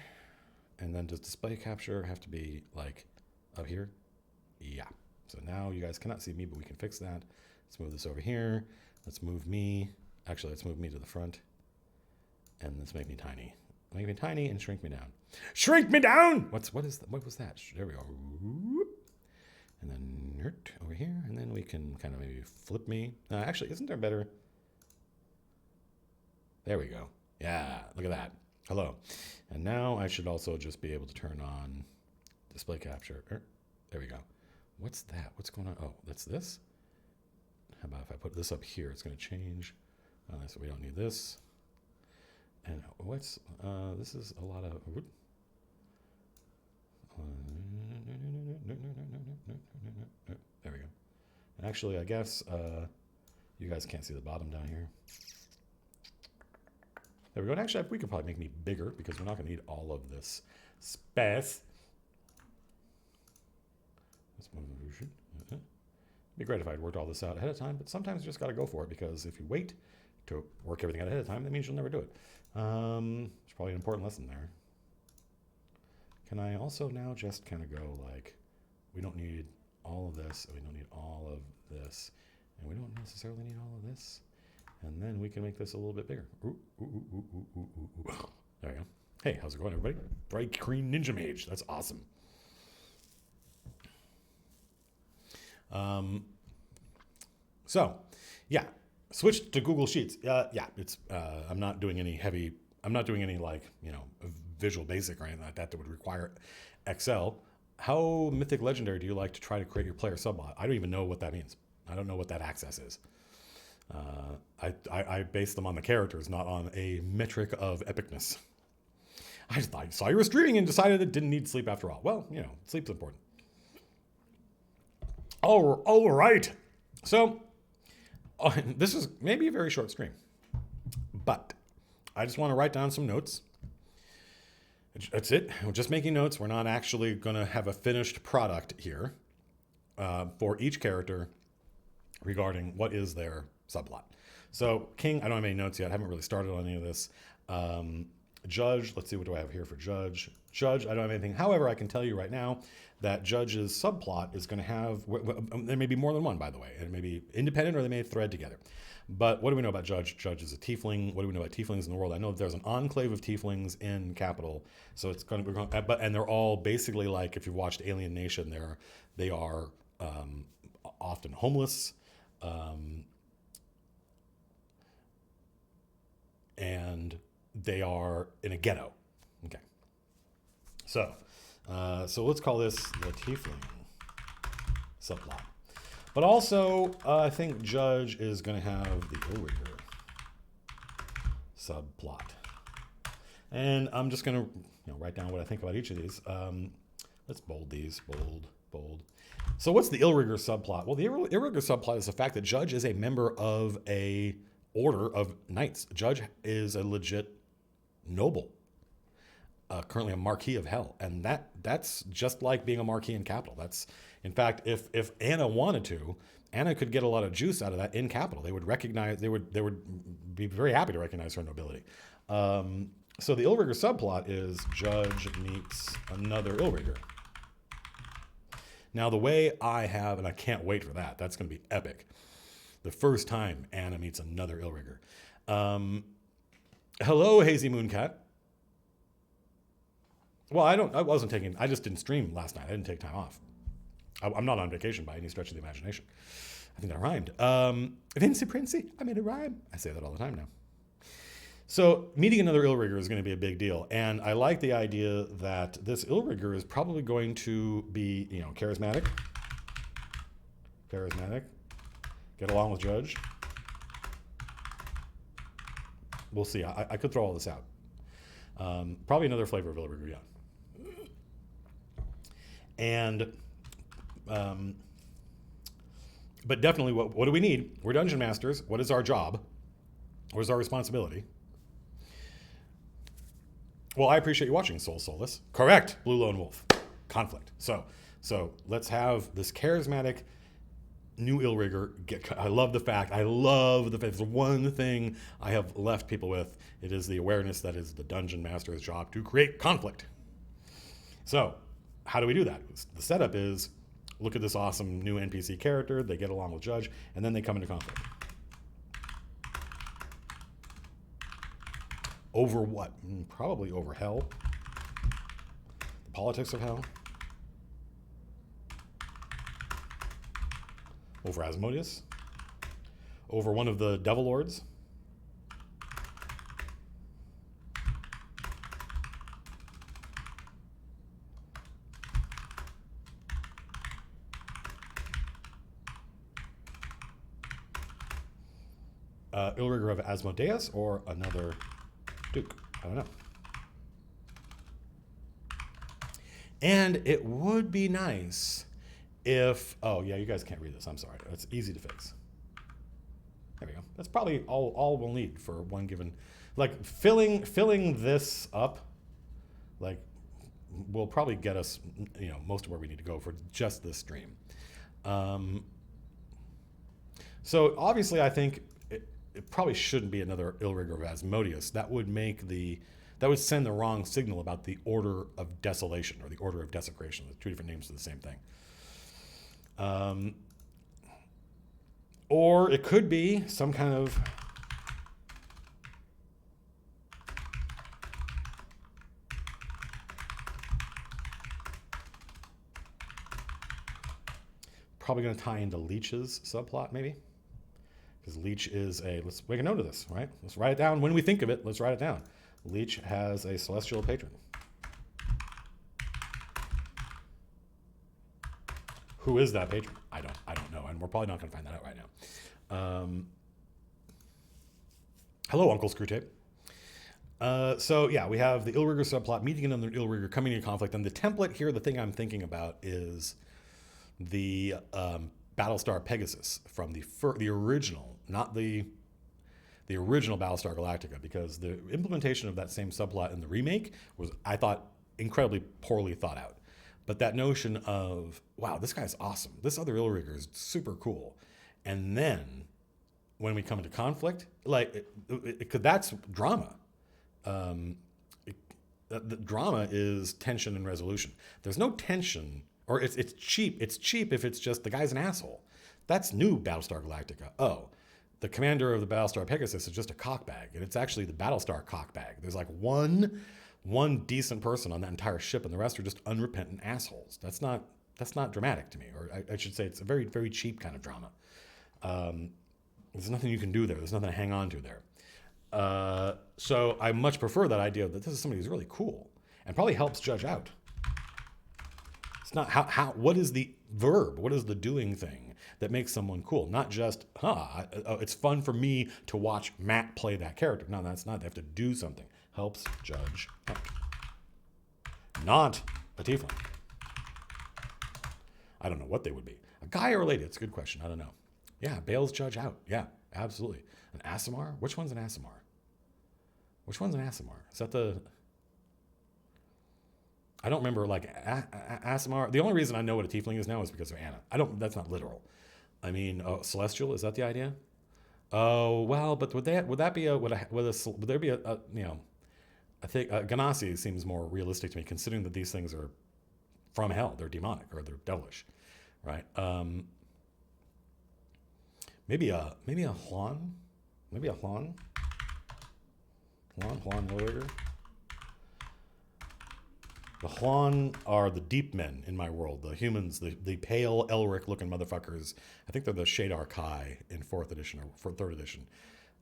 A: And then does display capture have to be like up here? Yeah. So now you guys cannot see me, but we can fix that. Let's move this over here. Let's move me. Actually, let's move me to the front. And let's make me tiny. Make me tiny and shrink me down. Shrink me down! What was that? There we go. And then over here. And then we can kind of maybe flip me. Actually, isn't there better? There we go. Yeah, look at that. Hello. And now I should also just be able to turn on display capture. There we go. What's that? What's going on? Oh, that's this. How about if I put this up here? It's going to change. So we don't need this. And what's, this is a lot of, there we go. And actually, I guess you guys can't see the bottom down here. There we go. And actually, we could probably make me bigger because we're not going to need all of this space. It'd be great if I'd worked all this out ahead of time, but sometimes you just got to go for it because if you wait to work everything out ahead of time, that means you'll never do it. It's probably an important lesson there. Can I also now just kind of go like, we don't need all of this, and we don't need all of this, and we don't necessarily need all of this. And then we can make this a little bit bigger. There we go. Hey, how's it going, everybody? Bright green ninja mage. That's awesome. So, yeah, switch to Google Sheets. Yeah, it's. I'm not doing any heavy. I'm not doing any like Visual Basic or anything like that that would require Excel. How mythic legendary do you like to try to create your player subplot? I don't even know what that means. I don't know what that access is. I base them on the characters, not on a metric of epicness. I saw you were streaming and decided it didn't need sleep after all. Well, sleep's important. All right. So, this is maybe a very short stream, but I just want to write down some notes That's it. We're just making notes. We're not actually going to have a finished product here for each character regarding what is their subplot. So King, I don't have any notes yet. I haven't really started on any of this. Judge, let's see, what do I have here for Judge? Judge, I don't have anything. However, I can tell you right now that Judge's subplot is going to have, there may be more than one, by the way. It may be independent or they may thread together. But what do we know about Judge? Judge is a tiefling. What do we know about tieflings in the world? I know that there's an enclave of tieflings in Capital. So it's going to be, and they're all basically like, if you've watched Alien Nation, they are often homeless. And they are in a ghetto. Okay. So let's call this the tiefling subplot. But also, I think Judge is going to have the Illrigger subplot. And I'm just going to write down what I think about each of these. Let's bold these. Bold. So what's the Illrigger subplot? Well, the Illrigger subplot is the fact that Judge is a member of a order of knights. Judge is a legit noble. Currently a Marquis of Hell. And that's just like being a Marquis in Capital. That's, in fact, if Anna wanted to, Anna could get a lot of juice out of that in Capital. They would be very happy to recognize her nobility. So the Illrigger subplot is Judge meets another Illrigger. Now the way I have, and I can't wait for that, that's going to be epic. The first time Anna meets another Illrigger. Hello, Hazy Mooncat. Well, I just didn't stream last night. I didn't take time off. I'm not on vacation by any stretch of the imagination. I think that rhymed. Vincy Princey, I made a rhyme. I say that all the time now. So meeting another Illrigger is going to be a big deal. And I like the idea that this Illrigger is probably going to be, charismatic. Get along with Judge. We'll see. I could throw all this out. Probably another flavor of Illrigger, yeah. And, but definitely, what do we need? We're dungeon masters. What is our job? What is our responsibility? Well, I appreciate you watching, Soul Solus. Correct, Blue Lone Wolf. Conflict. So let's have this charismatic new Illrigger. I love the fact. It's the one thing I have left people with. It is the awareness that is the dungeon master's job to create conflict. So how do we do that? The setup is, look at this awesome new NPC character. They get along with Judge, and then they come into conflict. Over what? Probably over hell. The politics of hell. Over Asmodeus. Over one of the Devil Lords. Illrigger of Asmodeus or another Duke. I don't know. And it would be nice if, oh yeah, you guys can't read this. I'm sorry. It's easy to fix. There we go. That's probably all we'll need for one given, like filling this up, like will probably get us, most of where we need to go for just this stream. So obviously I think it probably shouldn't be another Illrigger of Asmodeus. That would send the wrong signal about the Order of Desolation or the Order of Desecration. There's two different names for the same thing. Or it could be some kind of probably going to tie into Leech's subplot, maybe. Because Leech is let's make a note of this, right? Let's write it down. When we think of it, let's write it down. Leech has a celestial patron. Who is that patron? I don't know, and we're probably not going to find that out right now. Hello, Uncle Screwtape. So yeah, we have the Illrigger subplot, meeting another Illrigger, coming into conflict, and the template here, the thing I'm thinking about is the Battlestar Pegasus from the original, not the the original Battlestar Galactica, because the implementation of that same subplot in the remake was, I thought, incredibly poorly thought out. But that notion of, wow, this guy's awesome. This other Illrigger is super cool. And then when we come into conflict, like, that's drama. The drama is tension and resolution. There's no tension, or it's cheap. It's cheap if it's just the guy's an asshole. That's new Battlestar Galactica. Oh, the commander of the Battlestar Pegasus is just a cockbag, and it's actually the Battlestar cockbag. There's like one decent person on that entire ship, and the rest are just unrepentant assholes. That's not dramatic to me, or I should say it's a very, very cheap kind of drama. There's nothing you can do there. There's nothing to hang on to there. So I much prefer that idea that this is somebody who's really cool and probably helps Judge out. It's not what is the verb? What is the doing thing that makes someone cool? Not just, it's fun for me to watch Matt play that character. No, that's not. They have to do something. Helps Judge out. Not a tiefling. I don't know what they would be. A guy or a lady? It's a good question. I don't know. Yeah, bails Judge out. Yeah, absolutely. An Aasimar? Which one's an Aasimar? Which one's an Aasimar? Is that the... I don't remember, like, Aasimar. The only reason I know what a tiefling is now is because of Anna. That's not literal. I mean, celestial, is that the idea? Oh, well, but would there be a I think Ganassi seems more realistic to me, considering that these things are from hell. They're demonic, or they're devilish, right? Maybe a Juan? Maybe a Juan? Juan Hillrigger? The Juan are the deep men in my world. The humans, the pale Elric-looking motherfuckers. I think they're the Shadar Kai in 4th edition or 3rd edition.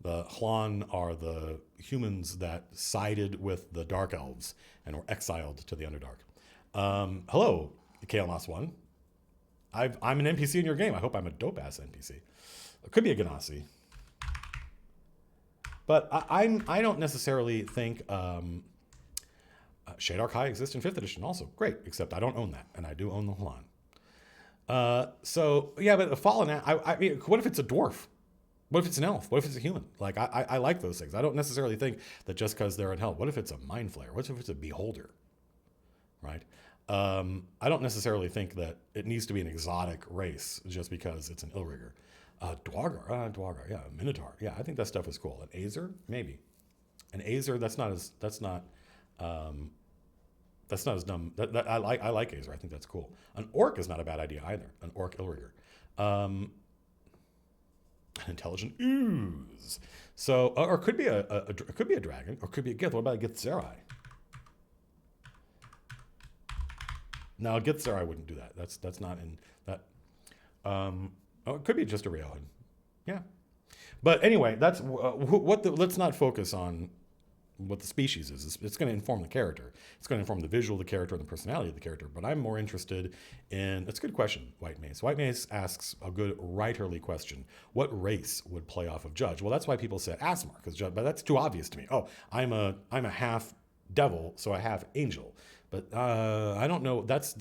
A: The Juan are the humans that sided with the Dark Elves and were exiled to the Underdark. Hello, Kael'Nas 1. I'm an NPC in your game. I hope I'm a dope-ass NPC. It could be a Ganassi. But I don't necessarily think... Shadar Kai exists in 5th edition also. Great, except I don't own that, and I do own the Huan. So, yeah, but a fallen... I mean, what if it's a dwarf? What if it's an elf? What if it's a human? Like, I like those things. I don't necessarily think that just because they're in hell. What if it's a mind flayer? What if it's a beholder? Right? I don't necessarily think that it needs to be an exotic race just because it's an Illrigger. Dwargar, yeah, Minotaur. Yeah, I think that stuff is cool. An Azer? Maybe. An Azer, that's not as dumb. I like Azer. I think that's cool. An orc is not a bad idea either. An orc Illrigger. An intelligent ooze. So, or it could be it could be a dragon, or it could be a Gith. What about a Githzerai? No, Githzerai wouldn't do that. That's not in that. It could be just a Rayohan. Yeah. But anyway, that's let's not focus on what the species is. It's going to inform the character. It's going to inform the visual of the character and the personality of the character. But I'm more interested in... It's a good question, White Mace. White Mace asks a good writerly question. What race would play off of Judge? Well, that's why people said Aasimar, but that's too obvious to me. Oh, I'm a half devil, so I have angel. But I don't know. That's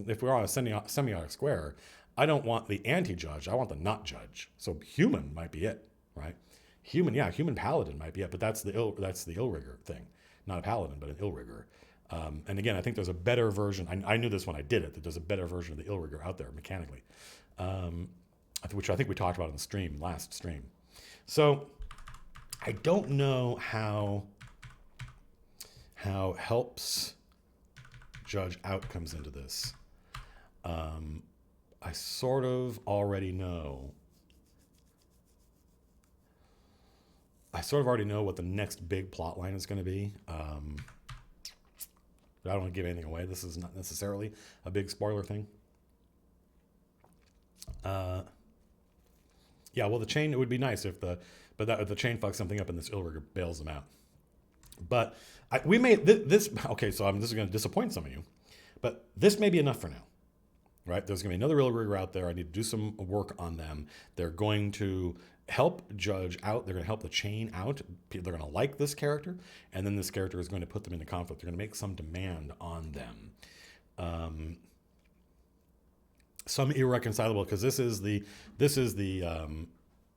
A: if we're on a semiotic square, I don't want the anti-Judge. I want the not Judge. So human might be it, right? Human paladin might be it, but that's the Illrigger thing. Not a paladin, but an Illrigger. And again, I think there's a better version. I knew this when I did it, that there's a better version of the Illrigger out there mechanically, which I think we talked about in the last stream. So I don't know how helps Judge out comes into this. I sort of already know. I sort of already know what the next big plot line is going to be. But I don't want to give anything away. This is not necessarily a big spoiler thing. Yeah, well, the chain, it would be nice if the chain fucks something up and this Illrigger bails them out. But we may, this, okay, so this is going to disappoint some of you, but this may be enough for now. Right? There's going to be another Illrigger out there. I need to do some work on them. They're going to help Judge out. They're going to help the chain out. They're going to like this character, and then this character is going to put them into conflict. They're going to make some demand on them. Some irreconcilable, because this is the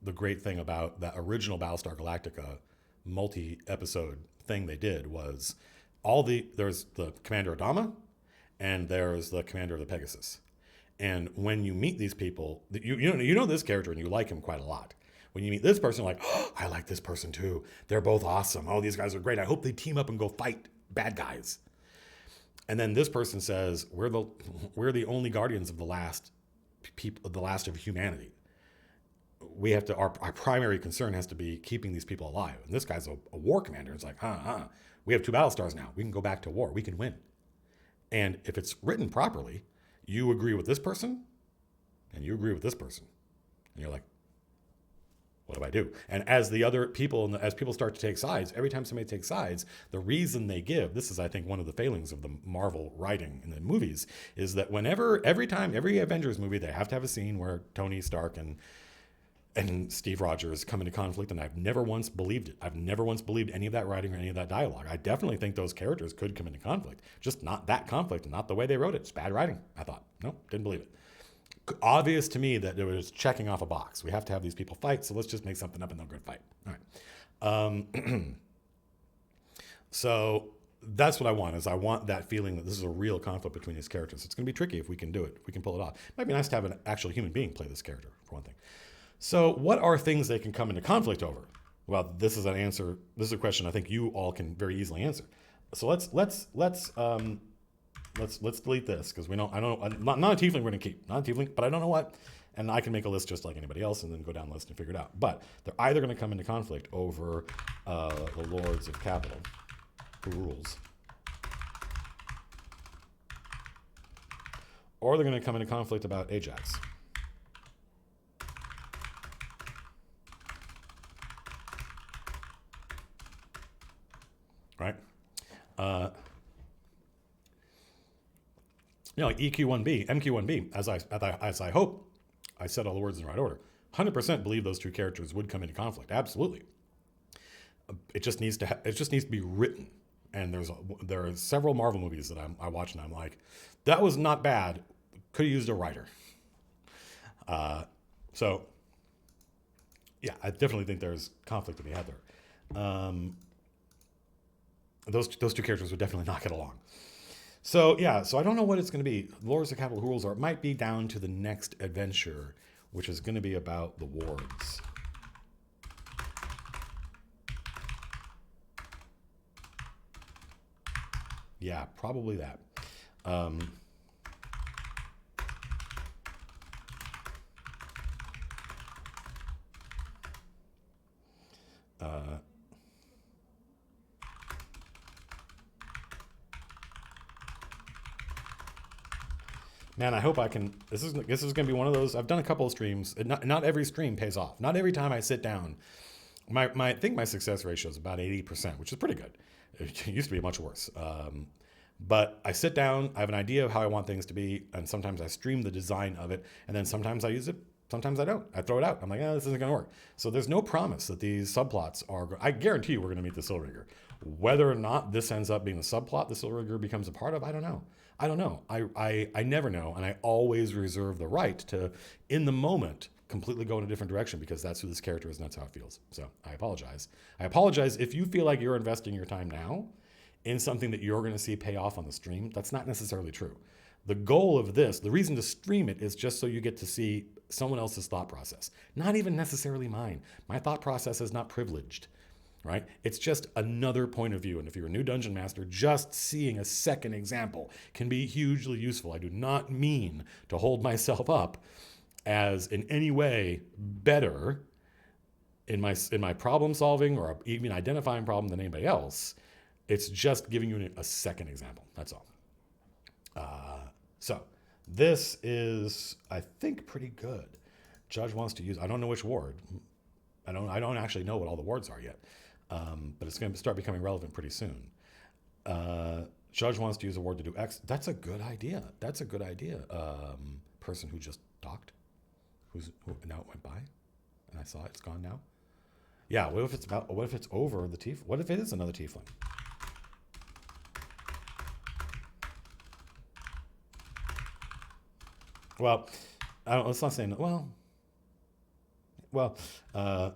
A: the great thing about that original Battlestar Galactica multi-episode thing they did was there's the Commander Adama and there's the Commander of the Pegasus. And when you meet these people, you know this character and you like him quite a lot. When you meet this person, you're like, oh, I like this person too. They're both awesome. Oh, these guys are great. I hope they team up and go fight bad guys. And then this person says, we're the only guardians of the last people, the last of humanity. We have to, our primary concern has to be keeping these people alive. And this guy's a war commander. It's like, we have 2 battle stars now. We can go back to war. We can win. And if it's written properly, you agree with this person and you agree with this person. And you're like, what do I do? And as the other people, as people start to take sides, every time somebody takes sides, the reason they give, this is, I think, one of the failings of the Marvel writing in the movies, is that every Avengers movie, they have to have a scene where Tony Stark and Steve Rogers come into conflict, and I've never once believed it. I've never once believed any of that writing or any of that dialogue. I definitely think those characters could come into conflict, just not that conflict, not the way they wrote it. It's bad writing, I thought. No, didn't believe it. Obvious to me that it was checking off a box. We have to have these people fight, so let's just make something up and they'll go fight. All right. So that's what I want, is I want that feeling that this is a real conflict between these characters. It's going to be tricky if we can do it, if we can pull it off. It might be nice to have an actual human being play this character, for one thing. So what are things they can come into conflict over? Well, this is an answer. This is a question I think you all can very easily answer. So let's delete this, because I'm not a tiefling we're going to keep. Not a tiefling, but I don't know what. And I can make a list just like anybody else and then go down the list and figure it out. But they're either going to come into conflict over the Lords of Capital, who rules, or they're going to come into conflict about Ajax. Right? Like EQ1B, MQ1B, as I hope I said all the words in the right order. 100% believe those 2 characters would come into conflict. Absolutely. It just needs to be written. And there are several Marvel movies that I watch and I'm like, that was not bad. Could have used a writer. So yeah, I definitely think there's conflict to be had there. Those 2 characters would definitely not get along. So yeah, so I don't know what it's going to be. Lords of Capital rules, or it might be down to the next adventure, which is going to be about the wards. Yeah, probably that. Man, I hope I can. This is going to be one of those. I've done a couple of streams. Not every stream pays off. Not every time I sit down. I think my success ratio is about 80%, which is pretty good. It used to be much worse. But I sit down. I have an idea of how I want things to be, and sometimes I stream the design of it, and then sometimes I use it. Sometimes I don't. I throw it out. I'm like, this isn't going to work. So there's no promise that these subplots are. I guarantee you we're going to meet the Silverrigger. Whether or not this ends up being the subplot the Silverrigger becomes a part of, I don't know. I never know, and I always reserve the right to, in the moment, completely go in a different direction, because that's who this character is and that's how it feels. So I apologize. I apologize if you feel like you're investing your time now in something that you're going to see pay off on the stream. That's not necessarily true. The goal of this, the reason to stream it, is just so you get to see someone else's thought process. Not even necessarily mine. My thought process is not privileged, right? It's just another point of view. And if you're a new dungeon master, just seeing a second example can be hugely useful. I do not mean to hold myself up as in any way better in my problem solving or even identifying problem than anybody else. It's just giving you a second example. That's all. So this is, I think, pretty good. Judge wants to use, I don't know which ward. I don't actually know what all the wards are yet. But it's going to start becoming relevant pretty soon. Judge wants to use a ward to do X. That's a good idea. Person who just docked, who now it went by, and I saw it's gone now. Yeah. What if it's over the tiefling? What if it is another tiefling? Well, let's not say no. Well, Well, that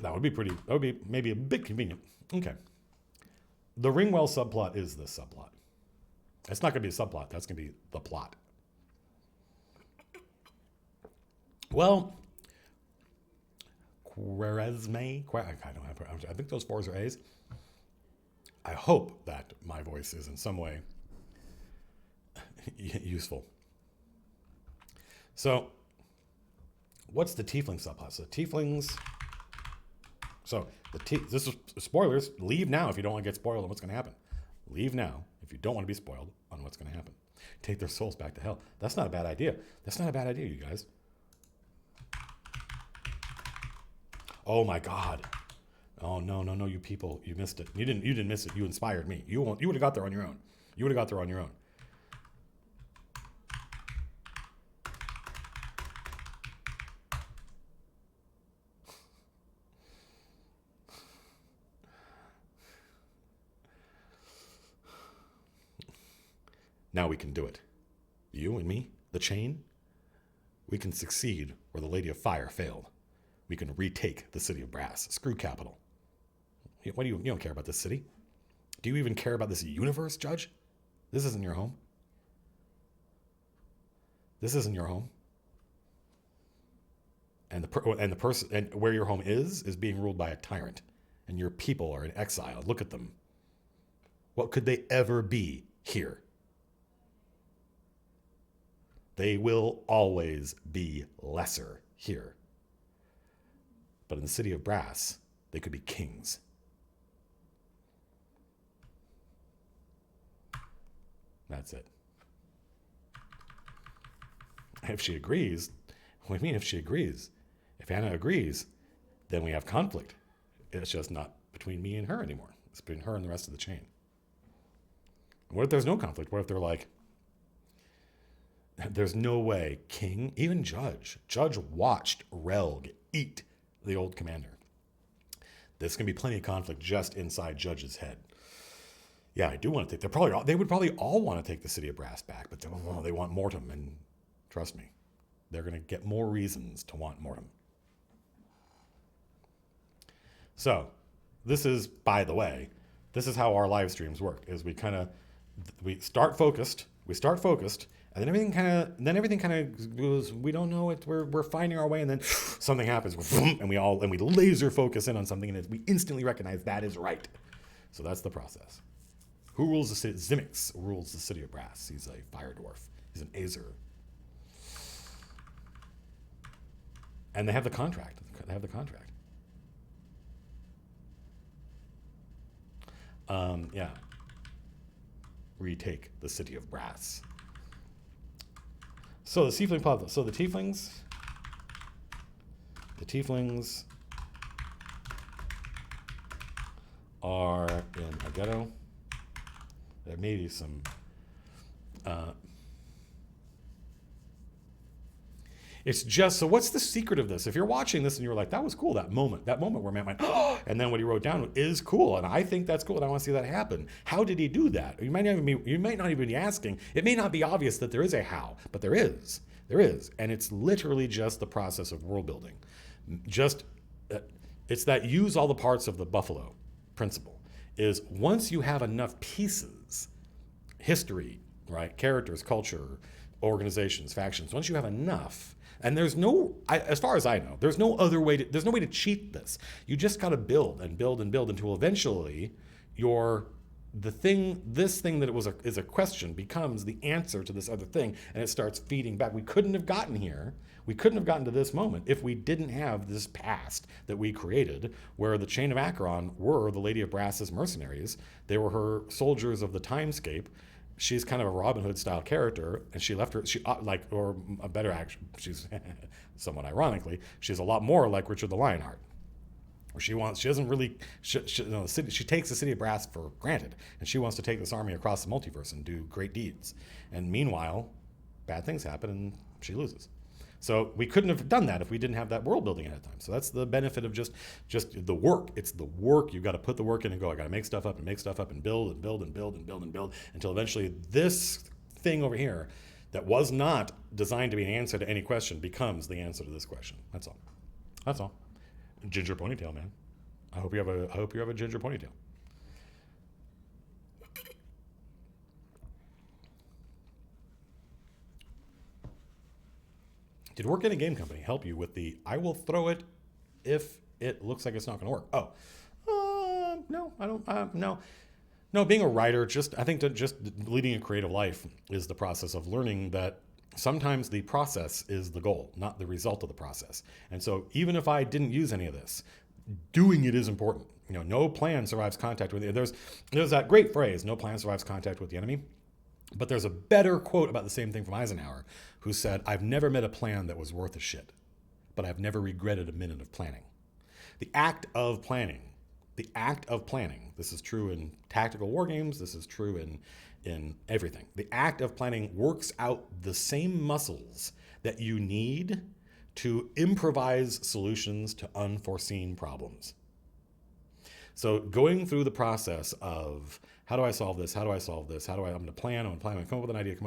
A: would be pretty. That would be maybe a bit convenient. Okay. The Ringwell subplot is this subplot. It's not going to be a subplot. That's going to be the plot. Well, Quaresme. I think those 4s are A's. I hope that my voice is in some way useful. So, what's the tiefling subplot? So, tieflings. So, this is spoilers. Leave now if you don't want to get spoiled on what's going to happen. Leave now if you don't want to be spoiled on what's going to happen. Take their souls back to hell. That's not a bad idea. That's not a bad idea, you guys. Oh my God. Oh no, you people, you missed it. You didn't miss it. You inspired me. You would have got there on your own. You would have got there on your own. Now we can do it. You and me, the chain, we can succeed where the Lady of Fire failed. We can retake the city of brass. Screw capital. What do you don't care about this city? Do you even care about this universe, Judge? This isn't your home. This isn't your home. And the person and where your home is being ruled by a tyrant, and your people are in exile. Look at them. What could they ever be here? They will always be lesser here. But in the city of brass, they could be kings. That's it. If she agrees, what do you mean if she agrees? If Anna agrees, then we have conflict. It's just not between me and her anymore. It's between her and the rest of the chain. What if there's no conflict? What if they're like, there's no way King, even Judge watched Relg eat the old commander. There's going to be plenty of conflict just inside Judge's head. Yeah, I do want to take. They would probably all want to take the city of brass back, but they want Mortem, and trust me, they're going to get more reasons to want Mortem. So, this is, by the way, this is how our live streams work: is we start focused, and then everything kind of goes. We don't know it. We're finding our way, and then something happens, and we laser focus in on something, and we instantly recognize that is right. So that's the process. Who rules the city? Zimix rules the city of brass. He's a fire dwarf. He's an Azer. And they have the contract. Yeah. Retake the city of brass. So the tiefling plot. So the tieflings are in a ghetto. There may be some. It's just, so what's the secret of this? If you're watching this and you're like, that was cool, that moment where Matt went, oh, and then what he wrote down is cool, and I think that's cool, and I want to see that happen. How did he do that? You might not even be asking. It may not be obvious that there is a how, but there is. And it's literally just the process of world building. It's that use all the parts of the buffalo principle. Is once you have enough pieces, history, right, characters, culture, organizations, factions, once you have enough, and there's no, as far as I know, there's no way to cheat this. You just got to build and build and build until eventually this thing that is a question becomes the answer to this other thing, and it starts feeding back. We couldn't have gotten here. We couldn't have gotten to this moment if we didn't have this past that we created, where the Chain of Acheron were the Lady of Brass's mercenaries. They were her soldiers of the timescape. She's kind of a Robin Hood style character, and she left her, or a better action, she's somewhat ironically, she's a lot more like Richard the Lionheart. She takes the city of brass for granted, and she wants to take this army across the multiverse and do great deeds. And meanwhile, bad things happen and she loses. So we couldn't have done that if we didn't have that world building ahead of time. So that's the benefit of just the work. It's the work. You've got to put the work in and go, I got to make stuff up and make stuff up and build and build and build and build and build until eventually this thing over here that was not designed to be an answer to any question becomes the answer to this question. That's all. That's all. Ginger ponytail, man. I hope you have a ginger ponytail. Did work in a game company help you with the I will throw it if it looks like it's not going to work? No, I don't. No, being a writer, I think that just leading a creative life is the process of learning that sometimes the process is the goal, not the result of the process. And so even if I didn't use any of this, doing it is important. No plan survives contact with the There's that great phrase, no plan survives contact with the enemy. But there's a better quote about the same thing from Eisenhower, who said, I've never met a plan that was worth a shit, but I've never regretted a minute of planning. The act of planning, this is true in tactical war games, this is true in everything. The act of planning works out the same muscles that you need to improvise solutions to unforeseen problems. So going through the process of how do I solve this? How do I solve this? I'm going to plan, I'm going to come up with an idea,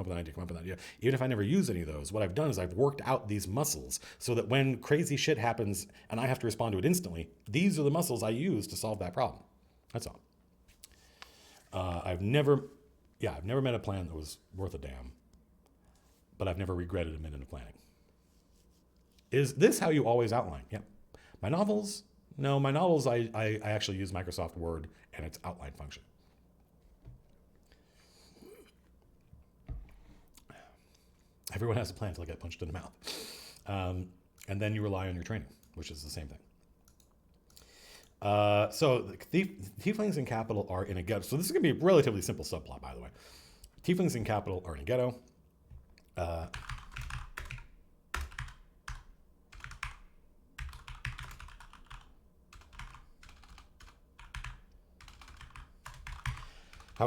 A: Even if I never use any of those, what I've done is I've worked out these muscles so that when crazy shit happens and I have to respond to it instantly, these are the muscles I use to solve that problem. That's all. I've never met a plan that was worth a damn, but I've never regretted a minute of planning. Is this how you always outline? Yeah. My novels, I actually use Microsoft Word and its outline function. Everyone has a plan until they get punched in the mouth. And then you rely on your training, which is the same thing. So the Tieflings in Capital are in a ghetto. So this is going to be a relatively simple subplot, by the way. Tieflings in Capital are in a ghetto. I'm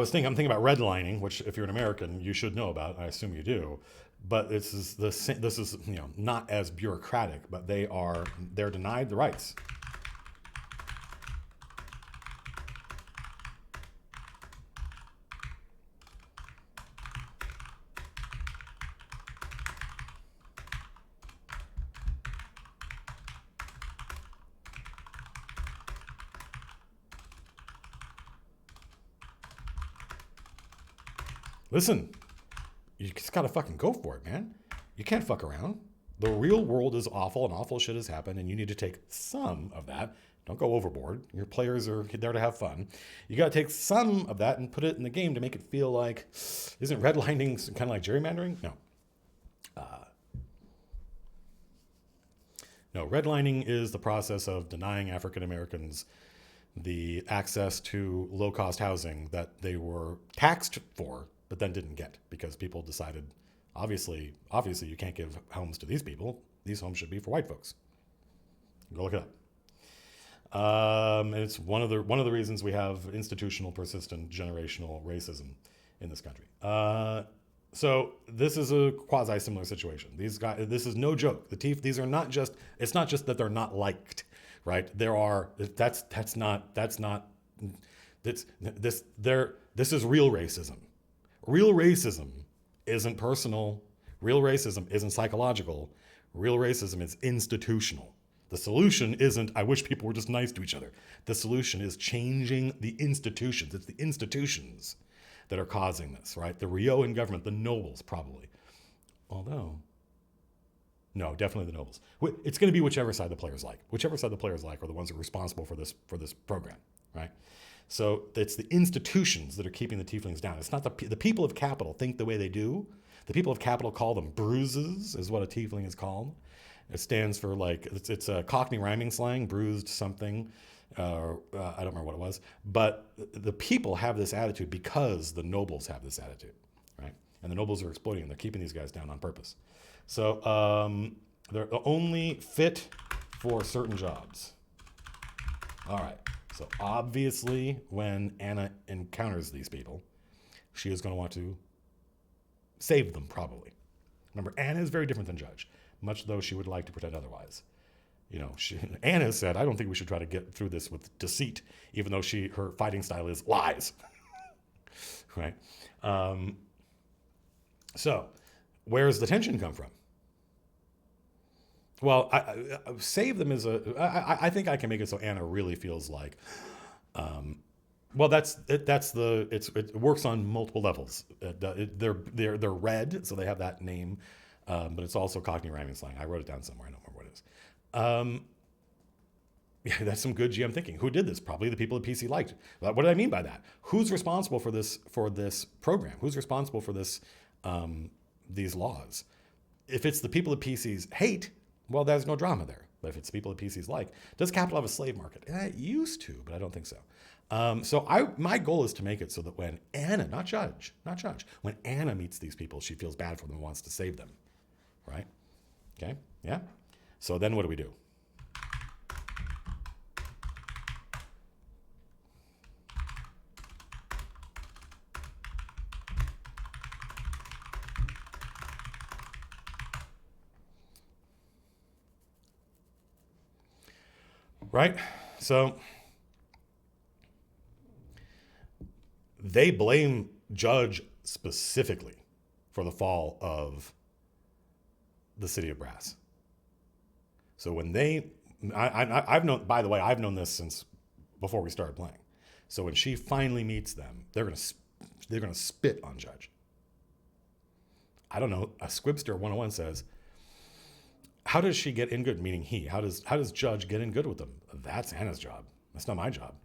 A: thinking about redlining, which if you're an American, you should know about. I assume you do. But this is not as bureaucratic, but they're denied the rights. Listen, you just gotta fucking go for it, man. You can't fuck around. The real world is awful and awful shit has happened and you need to take some of that. Don't go overboard. Your players are there to have fun. You gotta take some of that and put it in the game to make it feel like, isn't redlining kind of like gerrymandering? No. No, redlining is the process of denying African Americans the access to low-cost housing that they were taxed for but then didn't get because people decided, obviously you can't give homes to these people. These homes should be for white folks. Go look it up. And it's one of the reasons we have institutional, persistent, generational racism in this country. So this is a quasi-similar situation. These guys, this is no joke. These are not just. It's not just that they're not liked, right? This is real racism. Real racism isn't personal. Real racism isn't psychological. Real racism is institutional. The solution isn't, I wish people were just nice to each other. The solution is changing the institutions. It's the institutions that are causing this, right? The Rioan government, the nobles probably. Although, no, definitely the nobles. It's going to be whichever side the players like. Whichever side the players like are the ones that are responsible for this program, right? So it's the institutions that are keeping the tieflings down. It's not the people of capital think the way they do. The people of capital call them bruises, is what a tiefling is called. It stands for it's a Cockney rhyming slang, bruised something. I don't remember what it was. But the people have this attitude because the nobles have this attitude, right? And the nobles are exploiting them. They're keeping these guys down on purpose. So they're only fit for certain jobs. All right. So obviously, when Anna encounters these people, she is going to want to save them, probably. Remember, Anna is very different than Judge. much though she would like to pretend otherwise. Anna said, I don't think we should try to get through this with deceit, even though her fighting style is lies. Right? So, where's the tension come from? Well, I save them as I think I can make it so Anna really feels like, well, it works on multiple levels. They're red, so they have that name, but it's also Cockney rhyming slang. I wrote it down somewhere. I don't remember what it is. Yeah, that's some good GM thinking. Who did this? Probably the people at PC liked. What do I mean by that? Who's responsible for this program? Who's responsible for these laws? If it's the people at PCs hate, well, there's no drama there. But if it's people at PCs like, does Capital have a slave market? It used to, but I don't think so. My goal is to make it so that when Anna, not Judge, when Anna meets these people, she feels bad for them and wants to save them, right? Okay, yeah? So then what do we do? Right? So they blame Judge specifically for the fall of the City of Brass. So when I've known this since before we started playing. So when she finally meets them, they're gonna spit on Judge. I don't know. A Squibster 101 says, how does she get in good? Meaning he. How does Judge get in good with them? That's Anna's job. That's not my job.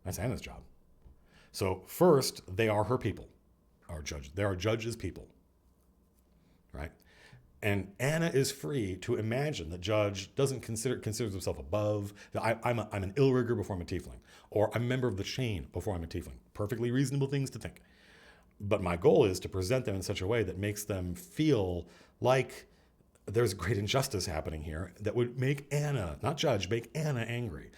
A: That's Anna's job. So first, they are her people. They are Judge's people. Right? And Anna is free to imagine that Judge considers himself above. That I'm an ill rigger before I'm a tiefling, or I'm a member of the chain before I'm a tiefling. Perfectly reasonable things to think. But my goal is to present them in such a way that makes them feel like there's great injustice happening here that would make Anna, not Judge, make Anna angry.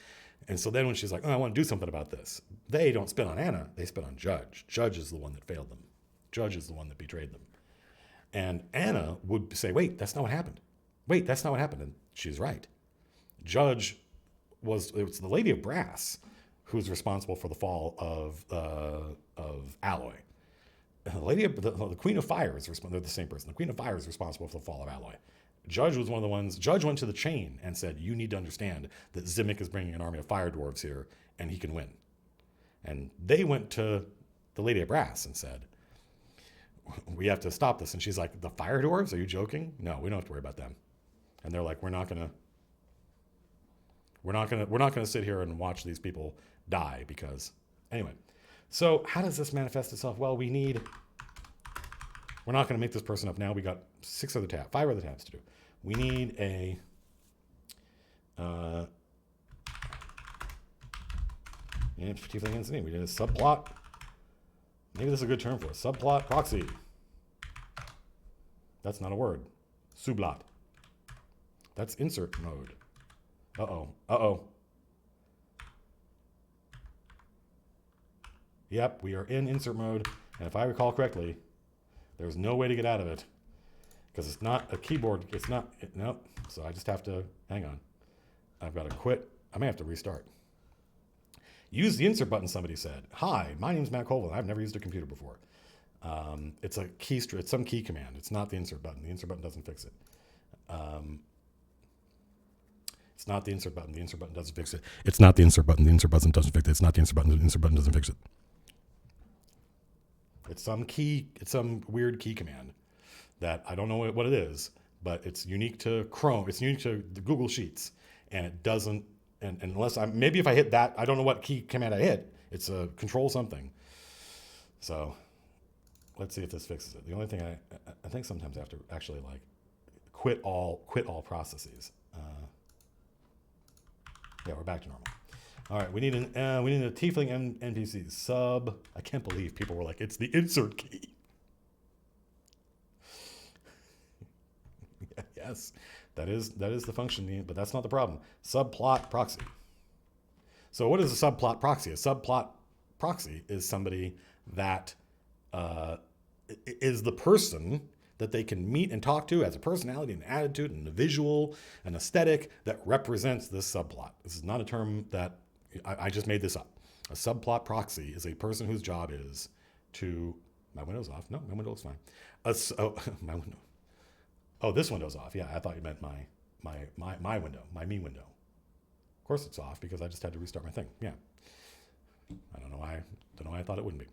A: And so then when she's like, oh, I want to do something about this, they don't spit on Anna, they spit on Judge. Judge is the one that failed them. Judge is the one that betrayed them. And Anna would say, wait, that's not what happened. Wait, that's not what happened. And she's right. Judge it was the Lady of Brass who's responsible for the fall of Alloy. The Queen of Fire is responsible. They're the same person. The Queen of Fire is responsible for the fall of Alloy. Judge was one of the ones. Judge went to the chain and said, you need to understand that Zimic is bringing an army of fire dwarves here and he can win. And they went to the Lady of Brass and said, we have to stop this. And she's like, the fire dwarves? Are you joking? No, we don't have to worry about them. And they're like, we're not gonna sit here and watch these people die because anyway. So how does this manifest itself? Well, we're not going to make this person up now. We got 5 other tabs to do. We need a we need a subplot. Maybe this is a good term for it. Subplot proxy. That's not a word. Subplot. That's insert mode. Uh-oh. Yep, we are in insert mode. And if I recall correctly, there's no way to get out of it. Because it's not a keyboard. Nope. So I just have to, hang on. I've got to quit. I may have to restart. Use the insert button, somebody said. Hi, my name's Matt Colvin. I've never used a computer before. It's it's some key command. It's not the insert button. The insert button doesn't fix it. It's not the insert button. The insert button doesn't fix it. It's not the insert button. The insert button doesn't fix it. It's not the insert button. The insert button doesn't fix it. It's some weird key command that I don't know what it is, but it's unique to Chrome. It's unique to the Google Sheets, and it doesn't. And unless maybe if I hit that, I don't know what key command I hit. It's a control something. So let's see if this fixes it. The only thing I think sometimes I have to actually like quit all processes. Yeah, we're back to normal. All right, we need a tiefling NPC sub. I can't believe people were like, it's the insert key. Yes, that is the function, but that's not the problem. Subplot proxy. So what is a subplot proxy? A subplot proxy is somebody that is the person that they can meet and talk to as a personality, an attitude, and a visual, an aesthetic that represents this subplot. This is not a term that I just made this up. A subplot proxy is a person whose job is to... My window's off. No, my window's fine. My window. Oh, this window's off. Yeah, I thought you meant my window, my me window. Of course it's off because I just had to restart my thing. Yeah. I don't know why I thought it wouldn't be.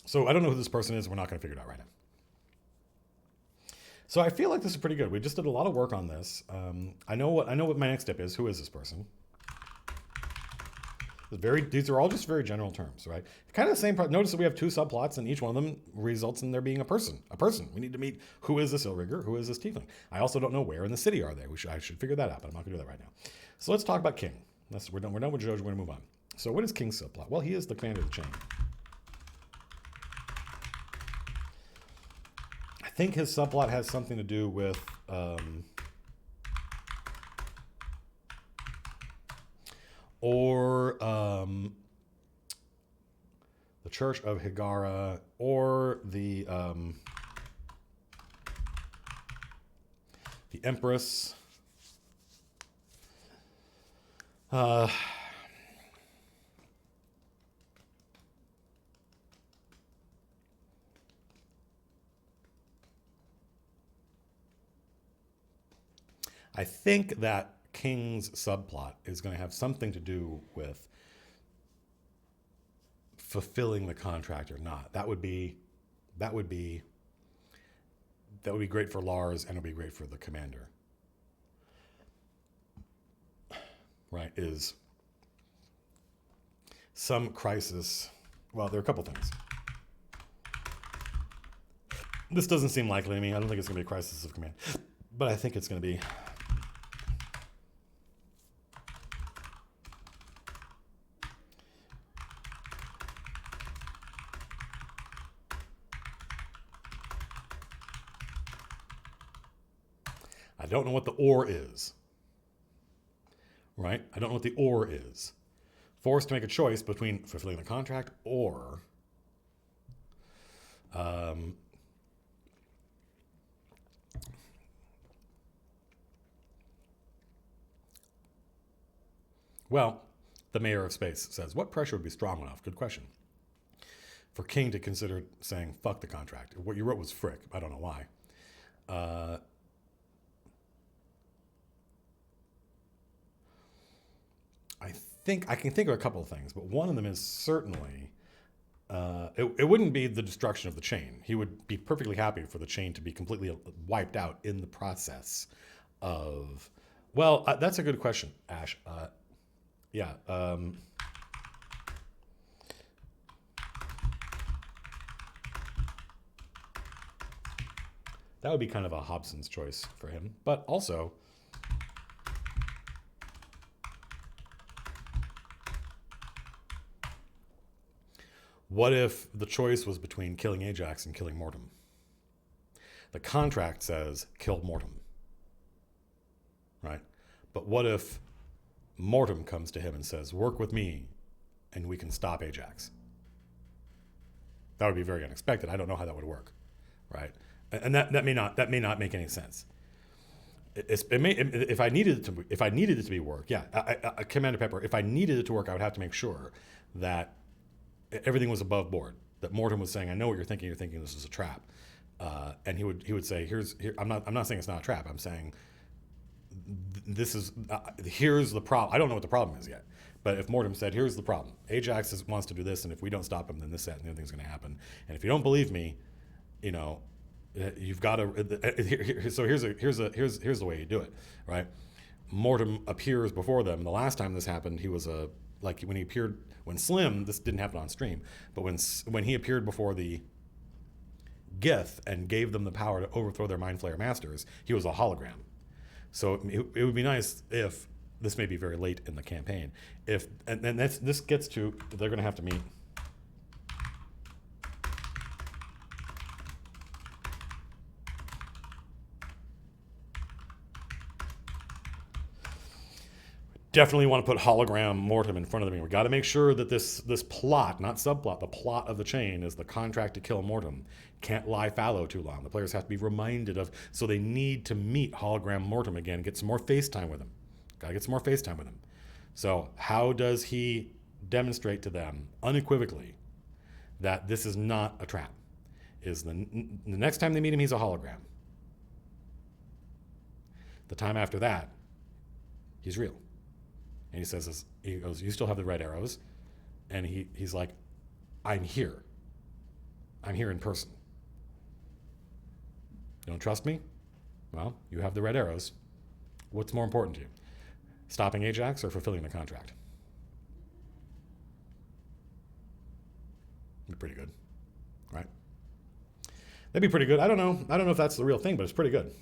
A: So I don't know who this person is. We're not going to figure it out right now. So I feel like this is pretty good. We just did a lot of work on this. I know what my next step is. Who is this person? These are all just very general terms, right? Kind of the same. Notice that we have two subplots, and each one of them results in there being a person. A person. We need to meet who is this Illrigger, who is this Tiefling. I also don't know where in the city are they. I should figure that out, but I'm not going to do that right now. So let's talk about King. We're done with Jojo. We're going to move on. So what is King's subplot? Well, he is the commander of the chain. I think his subplot has something to do with the Church of Higara, or the Empress. I think that King's subplot is going to have something to do with fulfilling the contract or not. That would be great for Lars, and it would be great for the commander. Right? Is some crisis. Well, there are a couple things. This doesn't seem likely to me. I don't think it's going to be a crisis of command, but I think it's going to be. I don't know what the or is. Right? I don't know what the or is. Forced to make a choice between fulfilling the contract or well, the mayor of space says, what pressure would be strong enough? Good question. For King to consider saying, fuck the contract. What you wrote was frick. I don't know why. I can think of a couple of things, but one of them is certainly it wouldn't be the destruction of the chain. He would be perfectly happy for the chain to be completely wiped out in the process of. Well, that's a good question, Ash. Yeah. That would be kind of a Hobson's choice for him, but also. What if the choice was between killing Ajax and killing Mortem? The contract says kill Mortem, right? But what if Mortem comes to him and says, work with me and we can stop Ajax? That would be very unexpected. I don't know how that would work, right? And that may not make any sense. If I needed it to be work, yeah, Commander Pepper. If I needed it to work, I would have to make sure that everything was above board. That Mortem was saying, "I know what you're thinking. You're thinking this is a trap," and he would say, I'm not saying it's not a trap. I'm saying this is here's the problem. I don't know what the problem is yet. But if Mortem said, here's the problem. Ajax wants to do this, and if we don't stop him, then this, that, and the other thing's going to happen. And if you don't believe me, you've got to. So here's the way you do it, right? Mortem appears before them. The last time this happened, he was when Slim. This didn't happen on stream, but when he appeared before the Gith and gave them the power to overthrow their Mind Flayer masters, he was a hologram. So it would be nice if this may be very late in the campaign. This gets to they're going to have to meet. definitely want to put hologram Mortem in front of me. We got to make sure that this plot, not subplot, the plot of the chain is the contract to kill Mortem. Can't lie fallow too long. The players have to be reminded of, so they need to meet hologram Mortem again, get some more FaceTime with him. Got to get some more FaceTime with him. So how does he demonstrate to them unequivocally that this is not a trap? Is the next time they meet him, he's a hologram. The time after that, he's real. And he says this, he goes, you still have the red arrows. And he's like, I'm here. I'm here in person. You don't trust me? Well, you have the red arrows. What's more important to you? Stopping Ajax or fulfilling the contract? Be pretty good, right? That'd be pretty good. I don't know if that's the real thing, but it's pretty good.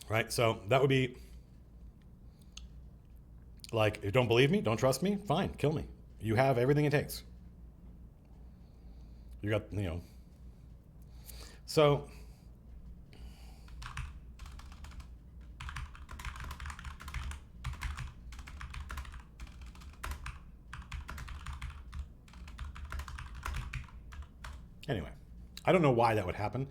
A: Right? So that would be like, if you don't believe me, don't trust me, fine, kill me. You have everything it takes. You got, So anyway, I don't know why that would happen.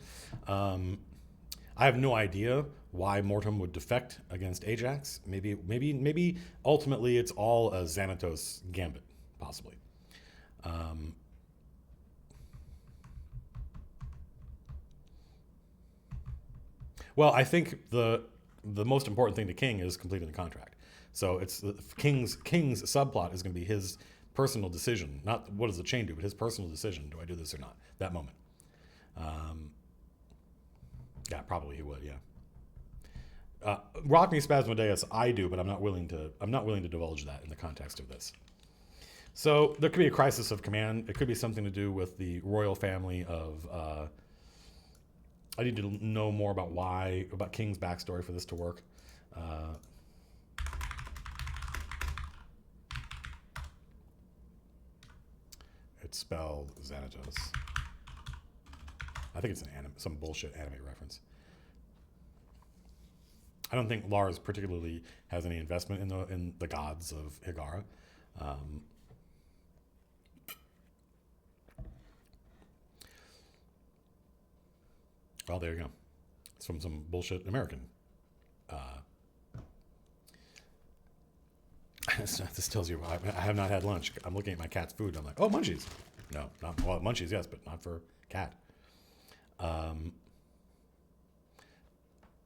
A: I have no idea why Mortem would defect against Ajax. Maybe ultimately it's all a Xanatos gambit, possibly. Well, I think the most important thing to King is completing the contract. So it's the King's subplot is going to be his personal decision, not what does the chain do, but his personal decision. Do I do this or not? That moment. Yeah, probably he would. Yeah. Rock me Spasmodeus, I do, but I'm not willing to divulge that in the context of this. So there could be a crisis of command. It could be something to do with the royal family of. I need to know more about King's backstory for this to work. It's spelled Xanatos. I think it's some bullshit anime reference. I don't think Lars particularly has any investment in the gods of Higara. Well, there you go. It's from some bullshit American. This tells you I have not had lunch. I'm looking at my cat's food. I'm like, oh, munchies. No, not well, munchies, yes, but not for cat.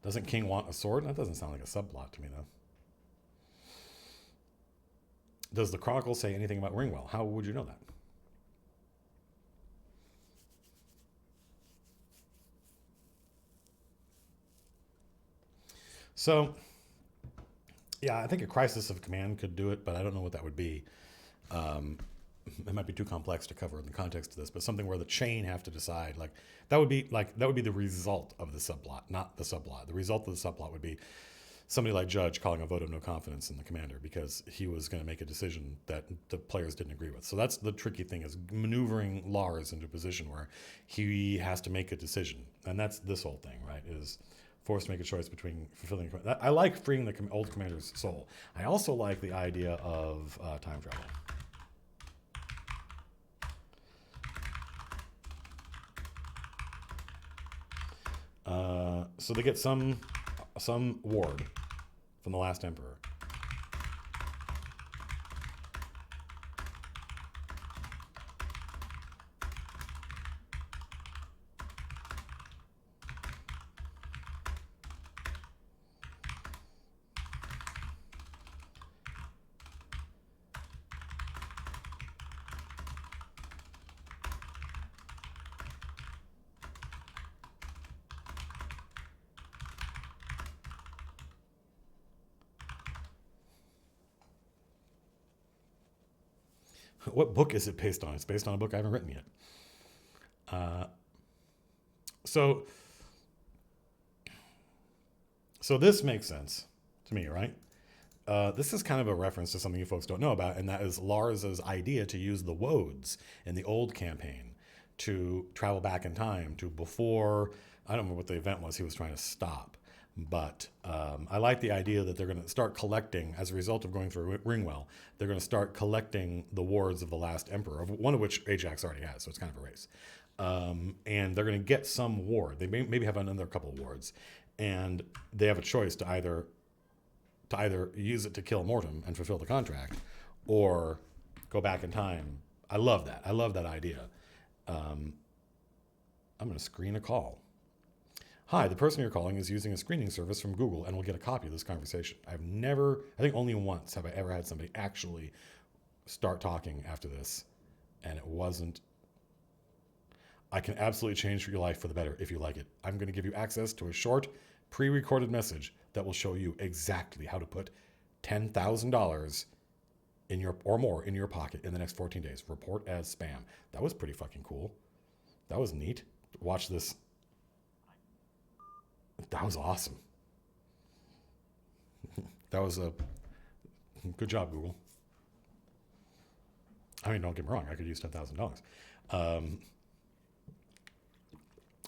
A: Doesn't King want a sword? That doesn't sound like a subplot to me, though. Does the Chronicle say anything about Ringwell? How would you know that? So, yeah, I think a crisis of command could do it, but I don't know what that would be. It might be too complex to cover in the context of this, but something where the chain have to decide, that would be the result of the subplot, not the subplot. The result of the subplot would be somebody like Judge calling a vote of no confidence in the commander because he was going to make a decision that the players didn't agree with. So that's the tricky thing, is maneuvering Lars into a position where he has to make a decision, and that's this whole thing, right? Is forced to make a choice between fulfilling. I like freeing the old commander's soul. I also like the idea of time travel. So they get some ward from the last emperor. What book is it based on? It's based on a book I haven't written yet. So this makes sense to me, right? This is kind of a reference to something you folks don't know about, and that is Lars's idea to use the Woads in the old campaign to travel back in time to before I don't remember what the event was he was trying to stop. But I like the idea that they're going to start collecting, as a result of going through Ringwell, they're going to start collecting the wards of the last emperor, one of which Ajax already has, so it's kind of a race. And they're going to get some ward. They maybe have another couple of wards, and they have a choice to either use it to kill Mortem and fulfill the contract, or go back in time. I love that. I love that idea. I'm going to screen a call. Hi, the person you're calling is using a screening service from Google and will get a copy of this conversation. I think only once have I ever had somebody actually start talking after this, and it wasn't. I can absolutely change your life for the better if you like it. I'm going to give you access to a short, pre-recorded message that will show you exactly how to put $10,000 in your or more in your pocket in the next 14 days. Report as spam. That was pretty fucking cool. That was neat. Watch this. That was awesome. That was a good job, Google. I mean, don't get me wrong. I could use $10,000.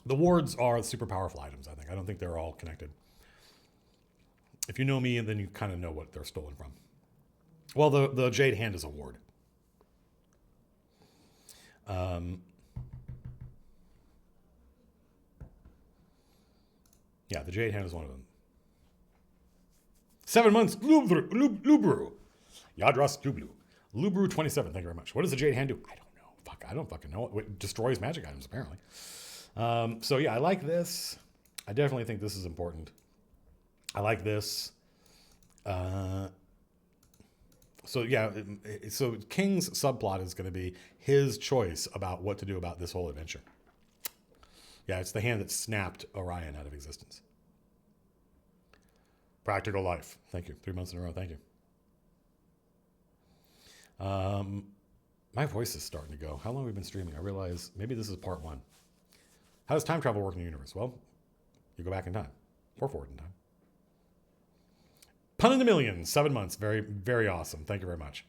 A: The wards are super powerful items, I think. I don't think they're all connected. If you know me, then you kind of know what they're stolen from. Well, the Jade Hand is a ward. Yeah, the Jade Hand is one of them. 7 months, Lubru. Yadras Dublu. Lubru 27, thank you very much. What does the Jade Hand do? I don't know. Fuck, I don't fucking know. It destroys magic items, apparently. So yeah, I like this. I definitely think this is important. I like this. So yeah, so King's subplot is going to be his choice about what to do about this whole adventure. Yeah, it's the hand that snapped Orion out of existence. Practical life. Thank you. 3 months in a row. Thank you. My voice is starting to go. How long have we been streaming? I realize maybe this is part 1. How does time travel work in the universe? Well, you go back in time or forward in time. Pun in the million. 7 months. Very, very awesome. Thank you very much.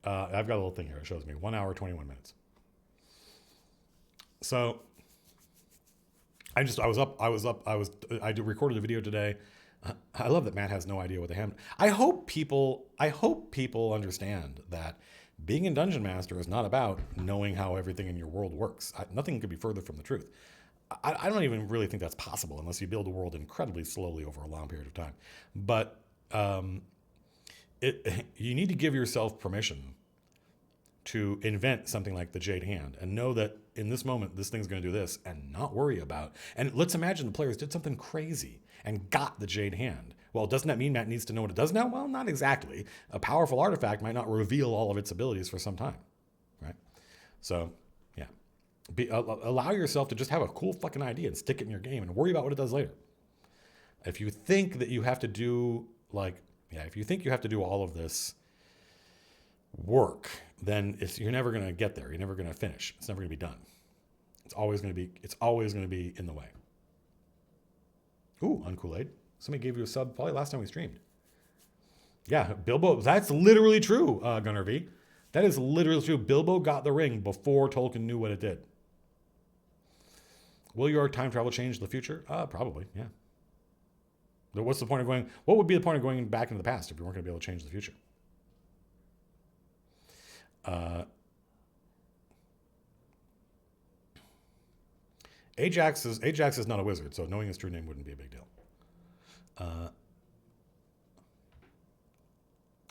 A: I've got a little thing here. It shows me 1 hour, 21 minutes. So I recorded a video today. I love that Matt has no idea what the hand. I hope people understand that being a dungeon master is not about knowing how everything in your world works. Nothing could be further from the truth. I don't even really think that's possible unless you build a world incredibly slowly over a long period of time. But you need to give yourself permission to invent something like the Jade Hand and know that in this moment, this thing's going to do this and not worry about. And let's imagine the players did something crazy and got the Jade Hand. Well, doesn't that mean Matt needs to know what it does now? Well, not exactly. A powerful artifact might not reveal all of its abilities for some time, right? So, yeah. Allow yourself to just have a cool fucking idea and stick it in your game and worry about what it does later. If you think that you have to do, if you think you have to do all of this work, then you're never going to get there. You're never going to finish. It's never going to be done. It's always going to be in the way. Ooh, Uncool-Aid. Somebody gave you a sub probably last time we streamed. Yeah, Bilbo. That's literally true, Gunnar V. That is literally true. Bilbo got the ring before Tolkien knew what it did. Will your time travel change the future? Probably, yeah. What's the point of going? What would be the point of going back into the past if you weren't going to be able to change the future? Ajax is not a wizard, so knowing his true name wouldn't be a big deal.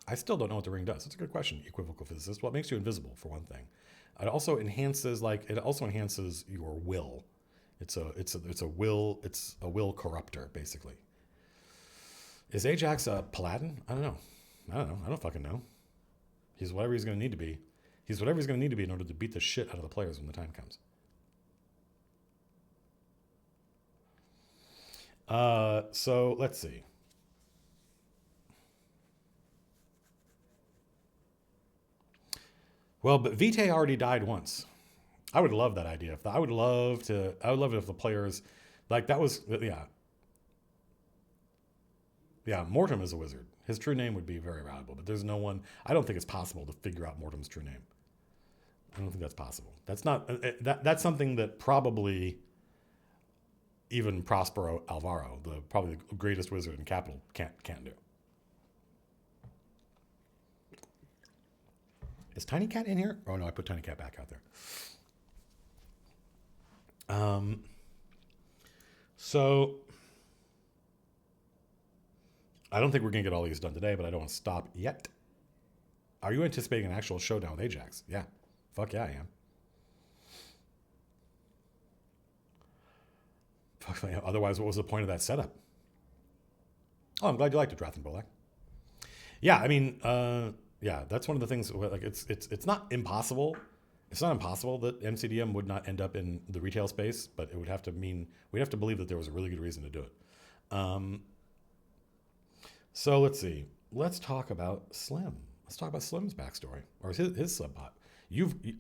A: I still don't know what the ring does. It's a good question, equivocal physicist. Well, it makes you invisible, for one thing. It also enhances your will. It's a will corruptor, basically. Is Ajax a paladin? I don't know. I don't fucking know. He's whatever he's going to need to be. He's whatever he's going to need to be in order to beat the shit out of the players when the time comes. So let's see. Well, but Vitae already died once. I would love that idea. I would love it if the players, yeah, Mortem is a wizard. His true name would be very valuable, but there's no one, I don't think it's possible to figure out Mortem's true name. I don't think that's possible. That's not that's something that probably even Prospero Alvaro, probably the greatest wizard in Capital, can't do. Is Tiny Cat in here? Oh no, I put Tiny Cat back out there. So I don't think we're gonna get all these done today, but I don't want to stop yet. Are you anticipating an actual showdown with Ajax? Yeah. Fuck yeah, I am. Fuck yeah. Otherwise, what was the point of that setup? Oh, I'm glad you liked it, Drathan Bolak. Yeah, I mean, yeah, that's one of the things. Like, it's not impossible. It's not impossible that MCDM would not end up in the retail space, but it would have to mean we'd have to believe that there was a really good reason to do it. So let's see. Let's talk about Slim. Let's talk about Slim's backstory or his subplot.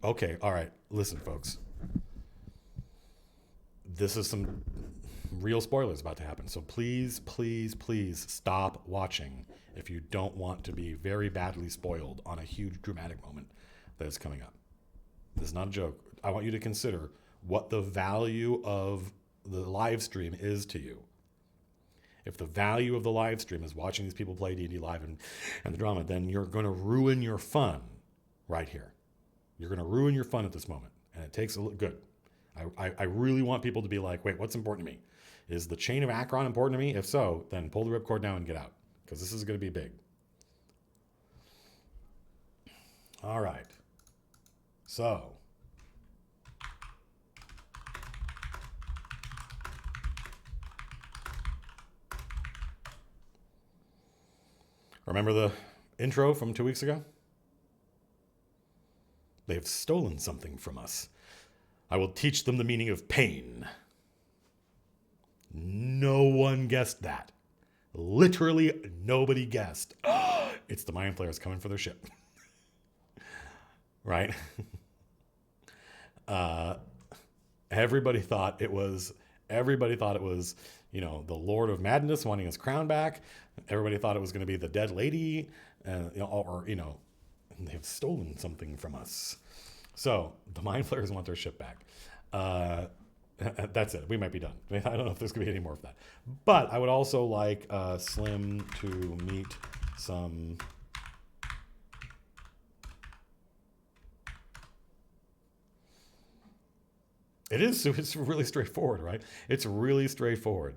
A: Okay, all right. Listen, folks. This is some real spoilers about to happen. So please, please, please stop watching if you don't want to be very badly spoiled on a huge dramatic moment that is coming up. This is not a joke. I want you to consider what the value of the live stream is to you. If the value of the live stream is watching these people play D&D live and the drama, then you're going to ruin your fun right here. You're going to ruin your fun at this moment. And it takes a look good. I really want people to be like, wait, what's important to me? Is the chain of Akron important to me? If so, then pull the ripcord down and get out, because this is going to be big. All right. So, remember the intro from 2 weeks ago? They have stolen something from us. I will teach them the meaning of pain. No one guessed that. Literally nobody guessed. It's the Mind Flayers coming for their ship. Right? Everybody thought it was, you know, the Lord of Madness wanting his crown back. Everybody thought it was going to be the dead lady, they have stolen something from us. So the Mind Flayers want their ship back. That's it. We might be done. I don't know if there's going to be any more of that. But I would also like Slim to meet some... It's really straightforward, right? It's really straightforward.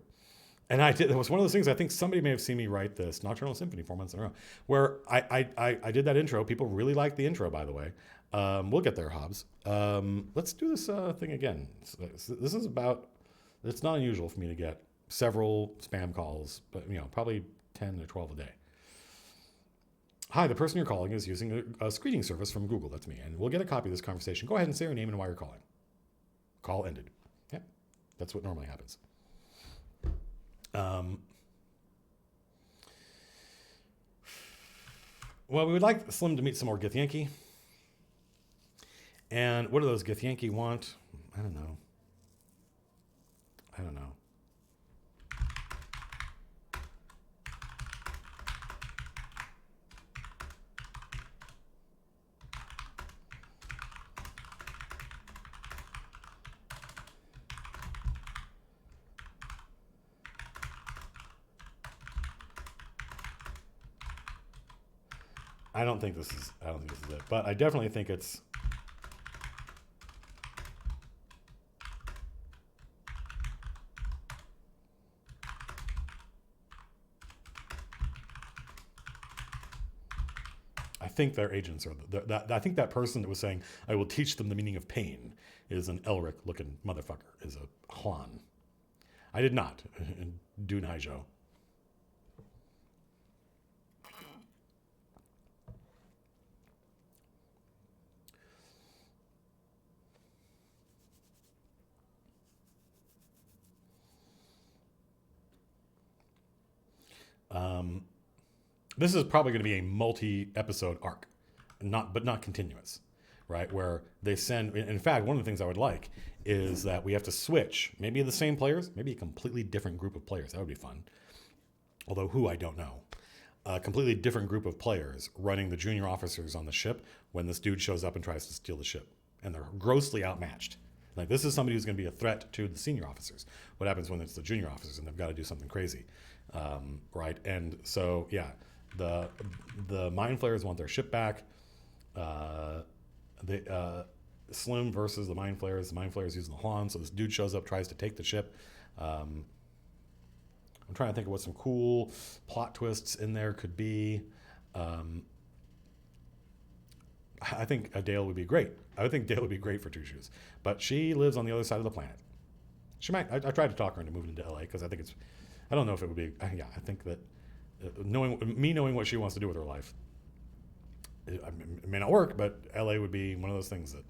A: And it was one of those things, I think somebody may have seen me write this Nocturnal Symphony 4 months in a row, where I did that intro. People really liked the intro, by the way. We'll get there, Hobbs. Let's do this thing again. This is about, it's not unusual for me to get several spam calls, but probably 10 to 12 a day. Hi, the person you're calling is using a screening service from Google. That's me. And we'll get a copy of this conversation. Go ahead and say your name and why you're calling. Call ended. Yep. That's what normally happens. Well, we would like Slim to meet some more Githyanki. And what do those Githyanki want? I don't know. I don't think this is it, but I definitely think it's... I think their agents are... I think that person that was saying, I will teach them the meaning of pain, is an Elric-looking motherfucker, is a Juan. I did not. Dune Haijo. This is probably going to be a multi-episode arc, but not continuous, right? Where they send. In fact, one of the things I would like is that we have to switch, maybe the same players, maybe a completely different group of players. That would be fun. Although who, I don't know. A completely different group of players running the junior officers on the ship when this dude shows up and tries to steal the ship. and they're grossly outmatched. Like, this is somebody who's going to be a threat to the senior officers. What happens when it's the junior officers and they've got to do something crazy, right? And so, yeah, the Mind Flayers want their ship back. Slim versus the Mind Flayers. The Mind Flayers using the Huan, so this dude shows up, tries to take the ship. I'm trying to think of what some cool plot twists in there could be. I think Dale would be great. I would think Dale would be great for Two Shoes, but she lives on the other side of the planet. She might. I tried to talk her into moving to LA because I think it's. I don't know if it would be. Yeah, I think that knowing what she wants to do with her life, it may not work, but LA would be one of those things that.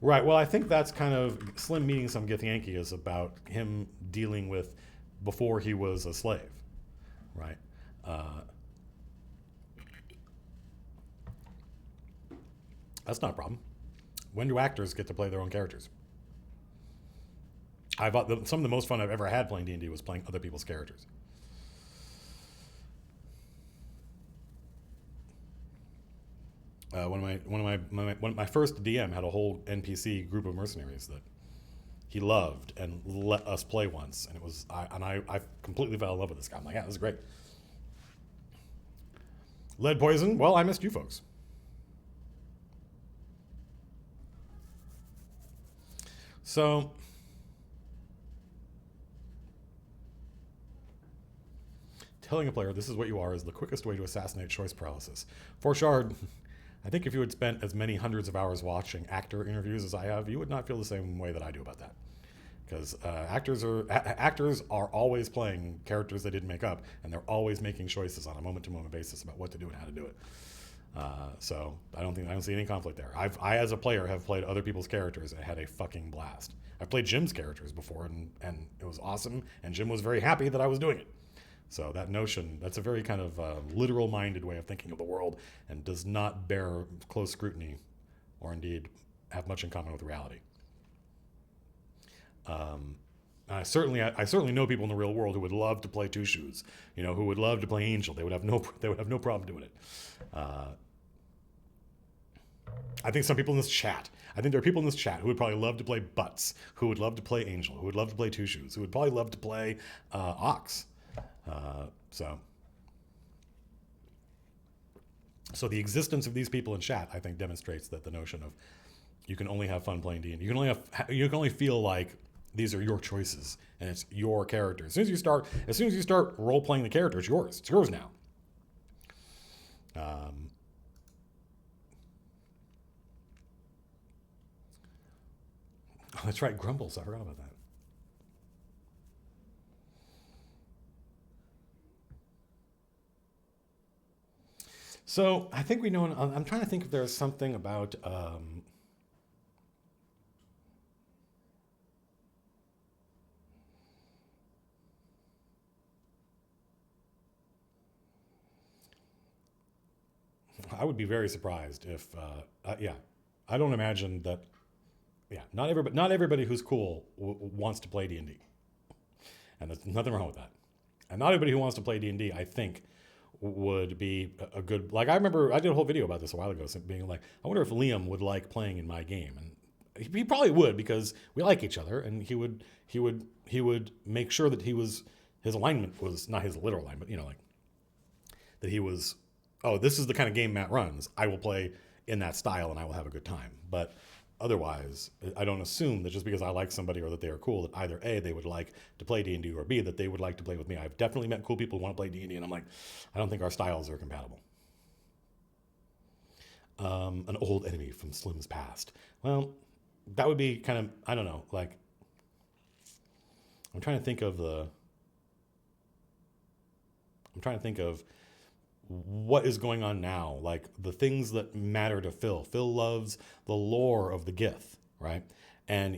A: Right. Well, I think that's kind of Slim meeting some Githyanki is about him dealing with before he was a slave, right? That's not a problem. When do actors get to play their own characters? Some of the most fun I've ever had playing D&D was playing other people's characters. My first DM had a whole NPC group of mercenaries that he loved and let us play once, and I completely fell in love with this guy. I'm like, yeah, this is great. Lead poison. Well, I missed you folks. So, telling a player this is what you are is the quickest way to assassinate choice paralysis. For Shard, I think if you had spent as many hundreds of hours watching actor interviews as I have, you would not feel the same way that I do about that. Because actors are always playing characters they didn't make up, and they're always making choices on a moment-to-moment basis about what to do and how to do it. So I don't see any conflict there. I as a player have played other people's characters and had a fucking blast. I've played Jim's characters before, and it was awesome, and Jim was very happy that I was doing it. So that notion, that's a very kind of literal-minded way of thinking of the world and does not bear close scrutiny or indeed have much in common with reality. I certainly know people in the real world who would love to play Two Shoes, who would love to play Angel. They would have no problem doing it. I think there are people in this chat who would probably love to play Butts, who would love to play Angel, who would love to play Two Shoes, who would probably love to play Ox. So the existence of these people in chat, I think, demonstrates that the notion of you can only have fun playing D&D. You can only feel like these are your choices and it's your character. As soon as you start role playing the character, it's yours. It's yours now. Oh, that's right, Grumbles. I forgot about that. So I think we know. I'm trying to think if there's something about. I would be very surprised if. I don't imagine that. Yeah, not everybody who's cool wants to play D&D, and there's nothing wrong with that. And not everybody who wants to play D&D, I think, would be a good. Like, I remember I did a whole video about this a while ago, being like, I wonder if Liam would like playing in my game, and he probably would because we like each other, and he would make sure that his alignment was not his literal alignment, that he was. Oh, this is the kind of game Matt runs. I will play in that style, and I will have a good time. But otherwise, I don't assume that just because I like somebody or that they are cool, that either A, they would like to play D&D, or B, that they would like to play with me. I've definitely met cool people who want to play D&D, and I'm like, I don't think our styles are compatible. An old enemy from Slim's past. Well, that would be kind of, I don't know, like, I'm trying to think of what is going on now, like the things that matter to Phil. Phil loves the lore of the Gith, right? And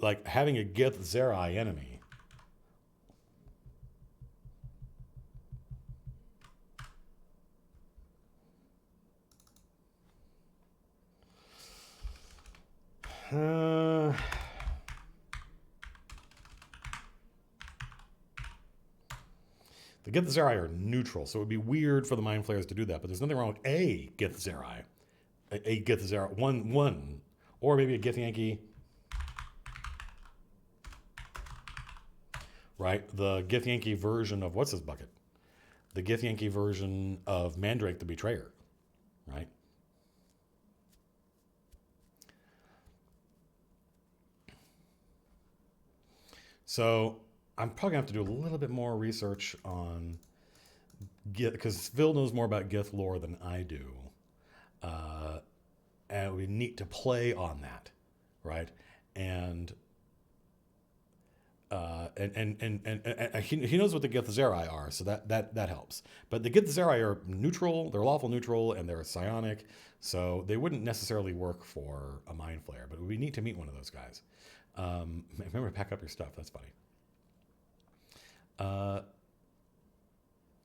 A: like having a Gith Zerai enemy. The Gith Zerai are neutral, so it would be weird for the Mind Flayers to do that. But there's nothing wrong with a Gith Zerai, a Gith Zerai one, or maybe a Gith Yankee. Right, the Gith Yankee version of what's his bucket, the Gith Yankee version of Mandrake the Betrayer, right? So I'm probably gonna have to do a little bit more research on Gith, because Phil knows more about Gith lore than I do, and it would be neat to play on that, right? And he knows what the Gith Zerai are, so that helps. But the Gith Zerai are neutral, they're lawful neutral, and they're psionic, so they wouldn't necessarily work for a Mind Flayer, but it would be neat to meet one of those guys. Remember to pack up your stuff, that's funny.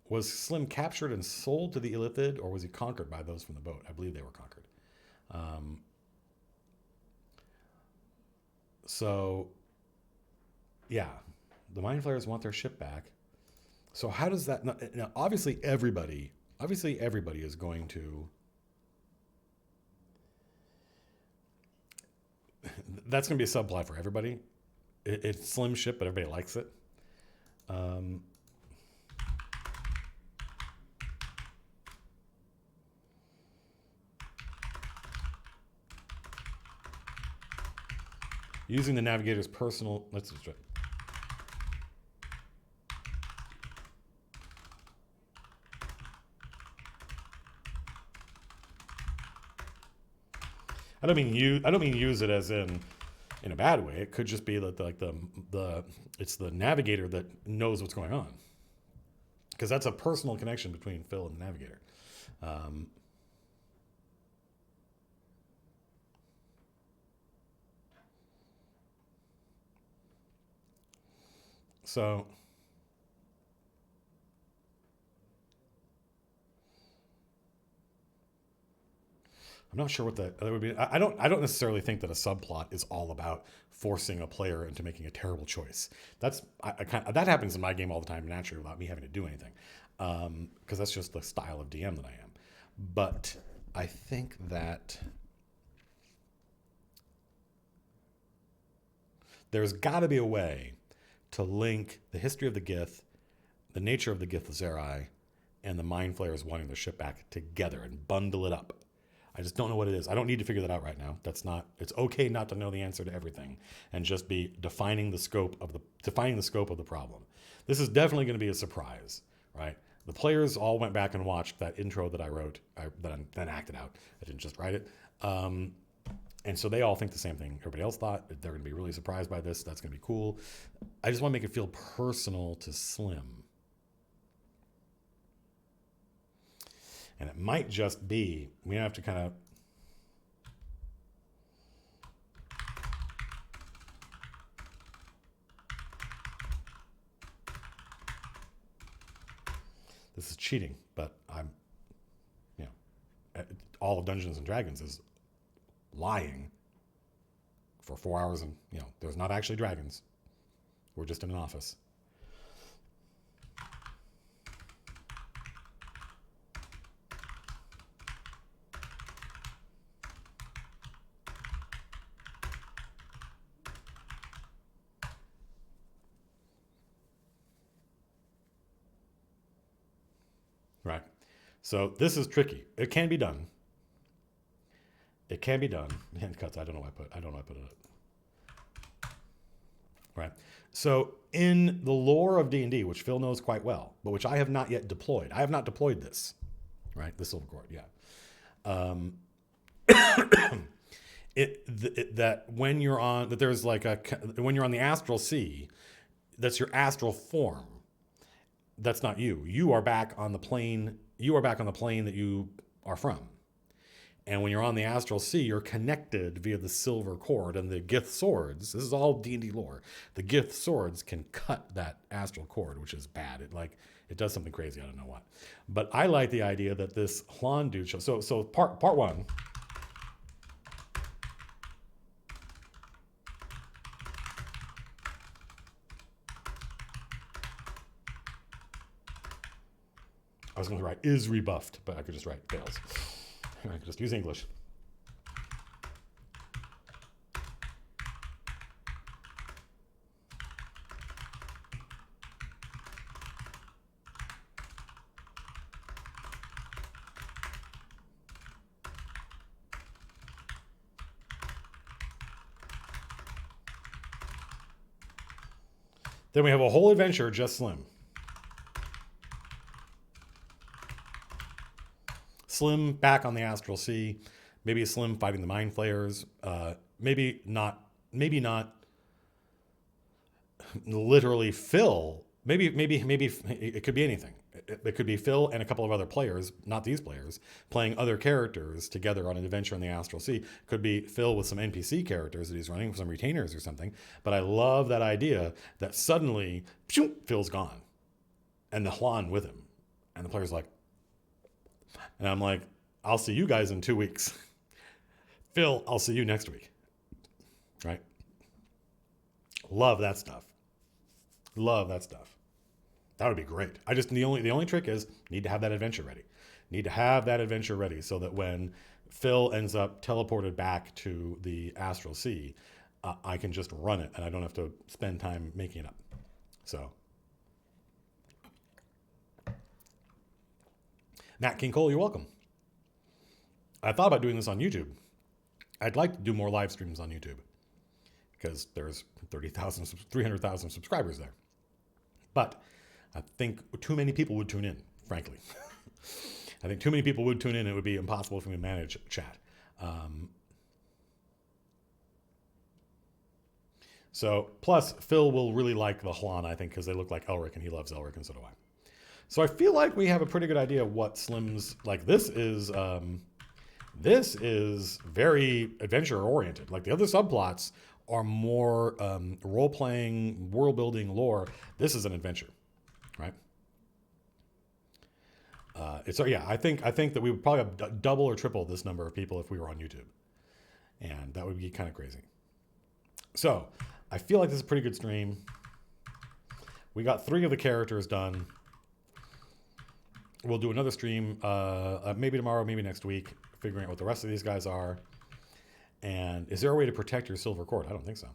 A: Was Slim captured and sold to the Illithid, or was he conquered by those from the boat? I believe they were conquered. So... yeah, the Mind Flayers want their ship back. So how does that... now, obviously everybody is going to... that's going to be a subplot for everybody. It's Slim's ship, but everybody likes it. Using the navigator's personal... let's just try. I don't mean use it as in a bad way. It could just be that it's the navigator that knows what's going on, because that's a personal connection between Phil and the navigator. So I'm not sure what that would be. I don't necessarily think that a subplot is all about forcing a player into making a terrible choice. That happens in my game all the time naturally without me having to do anything, because that's just the style of DM that I am. But I think that there's got to be a way to link the history of the Gith, the nature of the Gith Zerai, and the Mind Flayers wanting their ship back together and bundle it up. I just don't know what it is. I don't need to figure that out right now. It's okay not to know the answer to everything and just be defining the scope of the problem. This is definitely going to be a surprise, right? The players all went back and watched that intro that I wrote, that I then acted out. I didn't just write it. And so they all think the same thing everybody else thought. They're going to be really surprised by this. That's going to be cool. I just want to make it feel personal to Slim. And it might just be, we have to kind of... this is cheating, but all of Dungeons and Dragons is lying for 4 hours, and there's not actually dragons. We're just in an office. Right. So this is tricky. It can be done. It can be done. Hand cuts. I don't know why I put it up. Right. So in the lore of D&D, which Phil knows quite well, but which I have not yet deployed. I have not deployed this. Right. The Silver Cord. Yeah. That when you're on when you're on the astral sea, that's your astral form. That's not you. You are back on the plane. You are back on the plane that you are from. And when you're on the astral sea, you're connected via the silver cord, and the Gith swords. This is all D&D lore. The Gith swords can cut that astral cord, which is bad. It does something crazy. I don't know what. But I like the idea that this Hlon dude shows. So part one. was going to write is rebuffed, but I could just write fails. I could just use English. Then we have a whole adventure just Slim. Slim back on the Astral Sea. Maybe Slim fighting the Mind Flayers. Maybe not literally Phil. Maybe it could be anything. It could be Phil and a couple of other players, not these players, playing other characters together on an adventure in the Astral Sea. Could be Phil with some NPC characters that he's running, some retainers or something. But I love that idea that suddenly Phil's gone and the Hlan with him. And the player's like, and I'm like, I'll see you guys in 2 weeks. Phil, I'll see you next week. Right? Love that stuff. Love that stuff. That would be great. The only trick is need to have that adventure ready. Need to have that adventure ready so that when Phil ends up teleported back to the Astral Sea, I can just run it and I don't have to spend time making it up. So, Matt King Cole, you're welcome. I thought about doing this on YouTube. I'd like to do more live streams on YouTube because there's 300,000 subscribers there. But I think too many people would tune in, frankly. I think too many people would tune in. It would be impossible for me to manage chat. So, plus, Phil will really like the Hlan, I think, because they look like Elric, and he loves Elric, and so do I. So I feel like we have a pretty good idea of what Slim's like. This is very adventure-oriented. Like the other subplots are more role-playing, world-building lore. This is an adventure, right? I think that we would probably have double or triple this number of people if we were on YouTube, and that would be kind of crazy. So I feel like this is a pretty good stream. We got 3 of the characters done. We'll do another stream, maybe tomorrow, maybe next week, figuring out what the rest of these guys are. And is there a way to protect your silver cord? I don't think so.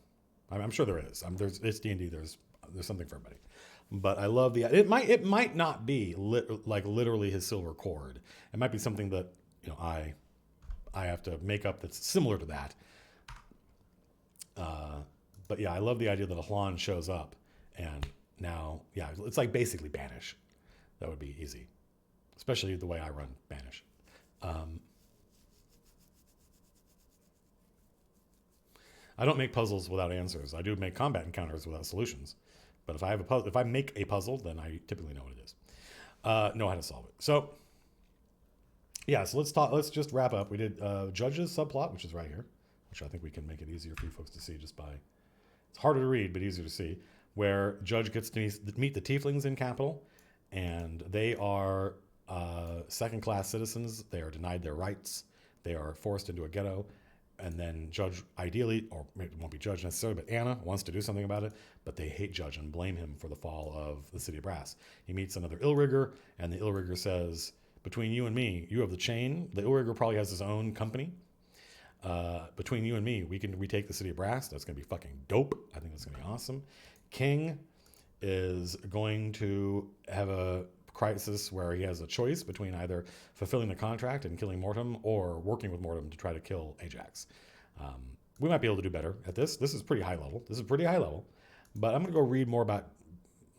A: I'm sure there is. It's D&D. There's something for everybody. But I love it might not be literally his silver cord. It might be something that I have to make up that's similar to that. But yeah, I love the idea that a Hlan shows up, and now it's like basically Banish. That would be easy. Especially the way I run Banish. I don't make puzzles without answers. I do make combat encounters without solutions. But if I make a puzzle, then I typically know what it is. Know how to solve it. So, yeah, so let's just wrap up. We did Judge's subplot, which is right here, which I think we can make it easier for you folks to see just by, it's harder to read, but easier to see, where Judge gets to meet the tieflings in Capital, and they are second-class citizens. They are denied their rights. They are forced into a ghetto. And then Judge, ideally, or it won't be Judge necessarily, but Anna wants to do something about it, but they hate Judge and blame him for the fall of the City of Brass. He meets another Illrigger, and the Illrigger says, between you and me, you have the chain. The Illrigger probably has his own company. Between you and me, we can retake the City of Brass. That's going to be fucking dope. I think that's going to be awesome. King is going to have a crisis where he has a choice between either fulfilling the contract and killing Mortem or working with Mortem to try to kill Ajax. We might be able to do better at this. This is pretty high level. But I'm going to go read more about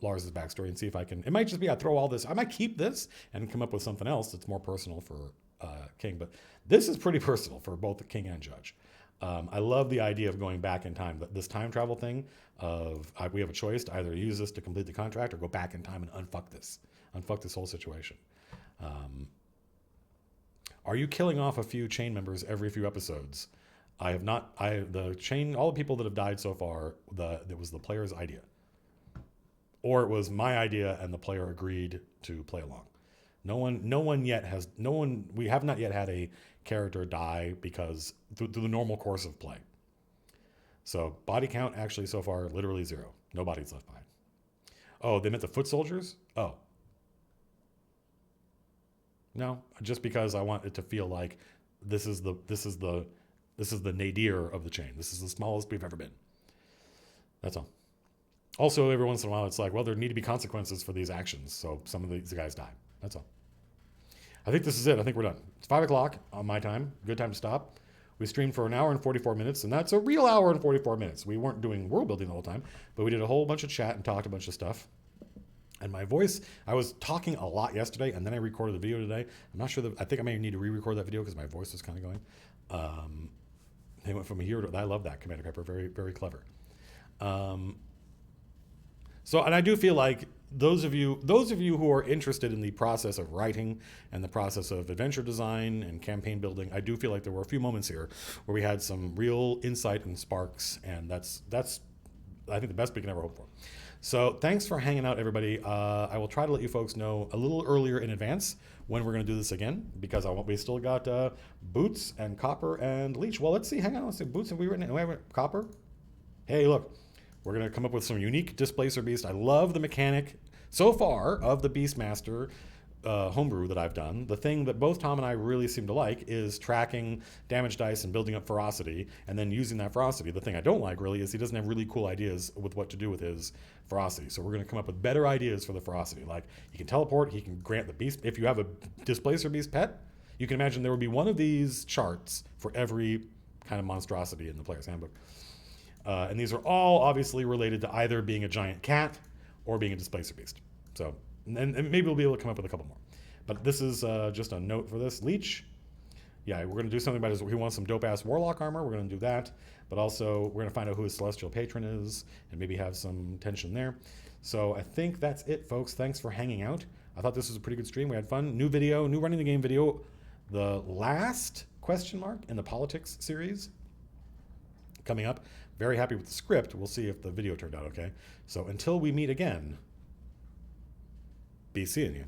A: Lars's backstory and see if I can. It might just be I throw all this. I might keep this and come up with something else that's more personal for King. But this is pretty personal for both the King and Judge. I love the idea of going back in time. This time travel thing of we have a choice to either use this to complete the contract or go back in time and unfuck this whole situation. Are you killing off a few chain members every few episodes? I have not. The chain, all the people that have died so far, it was the player's idea, or it was my idea and the player agreed to play along. We have not yet had a character die because through the normal course of play. So body count actually so far literally 0. No bodies left behind. Oh, they meant the foot soldiers? Oh. No, just because I want it to feel like this is the nadir of the chain. This is the smallest we've ever been. That's all. Also, every once in a while, it's like, well, there need to be consequences for these actions, so some of these guys die. That's all. I think this is it. I think we're done. It's 5 o'clock on my time. Good time to stop. We streamed for an hour and 44 minutes, and that's a real hour and 44 minutes. We weren't doing world building the whole time, but we did a whole bunch of chat and talked a bunch of stuff. And my voice, I was talking a lot yesterday, and then I recorded the video today. I'm not sure I think I may need to re-record that video because my voice was kind of going. They went from here to, I love that, Commander Pepper, very, very clever. So, and I do feel like those of you who are interested in the process of writing and the process of adventure design and campaign building, I do feel like there were a few moments here where we had some real insight and sparks, and that's I think the best we can ever hope for. So thanks for hanging out, everybody. I will try to let you folks know a little earlier in advance when we're going to do this again, because we still got Boots and Copper and Leech. Well, let's see. Hang on. Let's see. Boots, have we written it? Copper? Hey, look. We're going to come up with some unique Displacer Beast. I love the mechanic so far of the Beastmaster homebrew that I've done. The thing that both Tom and I really seem to like is tracking damage dice and building up ferocity and then using that ferocity. The thing I don't like really is he doesn't have really cool ideas with what to do with his ferocity. So we're going to come up with better ideas for the ferocity. Like he can teleport, he can grant the beast. If you have a Displacer Beast pet, you can imagine there would be one of these charts for every kind of monstrosity in the player's handbook. And these are all obviously related to either being a giant cat or being a Displacer Beast. So, and maybe we'll be able to come up with a couple more. But this is just a note for this. Leech, yeah, we're going to do something about he wants some dope-ass Warlock armor. We're going to do that. But also, we're going to find out who his Celestial Patron is and maybe have some tension there. So I think that's it, folks. Thanks for hanging out. I thought this was a pretty good stream. We had fun. New video, new running the game video. The last question mark in the politics series coming up. Very happy with the script. We'll see if the video turned out okay. So until we meet again, be seeing you.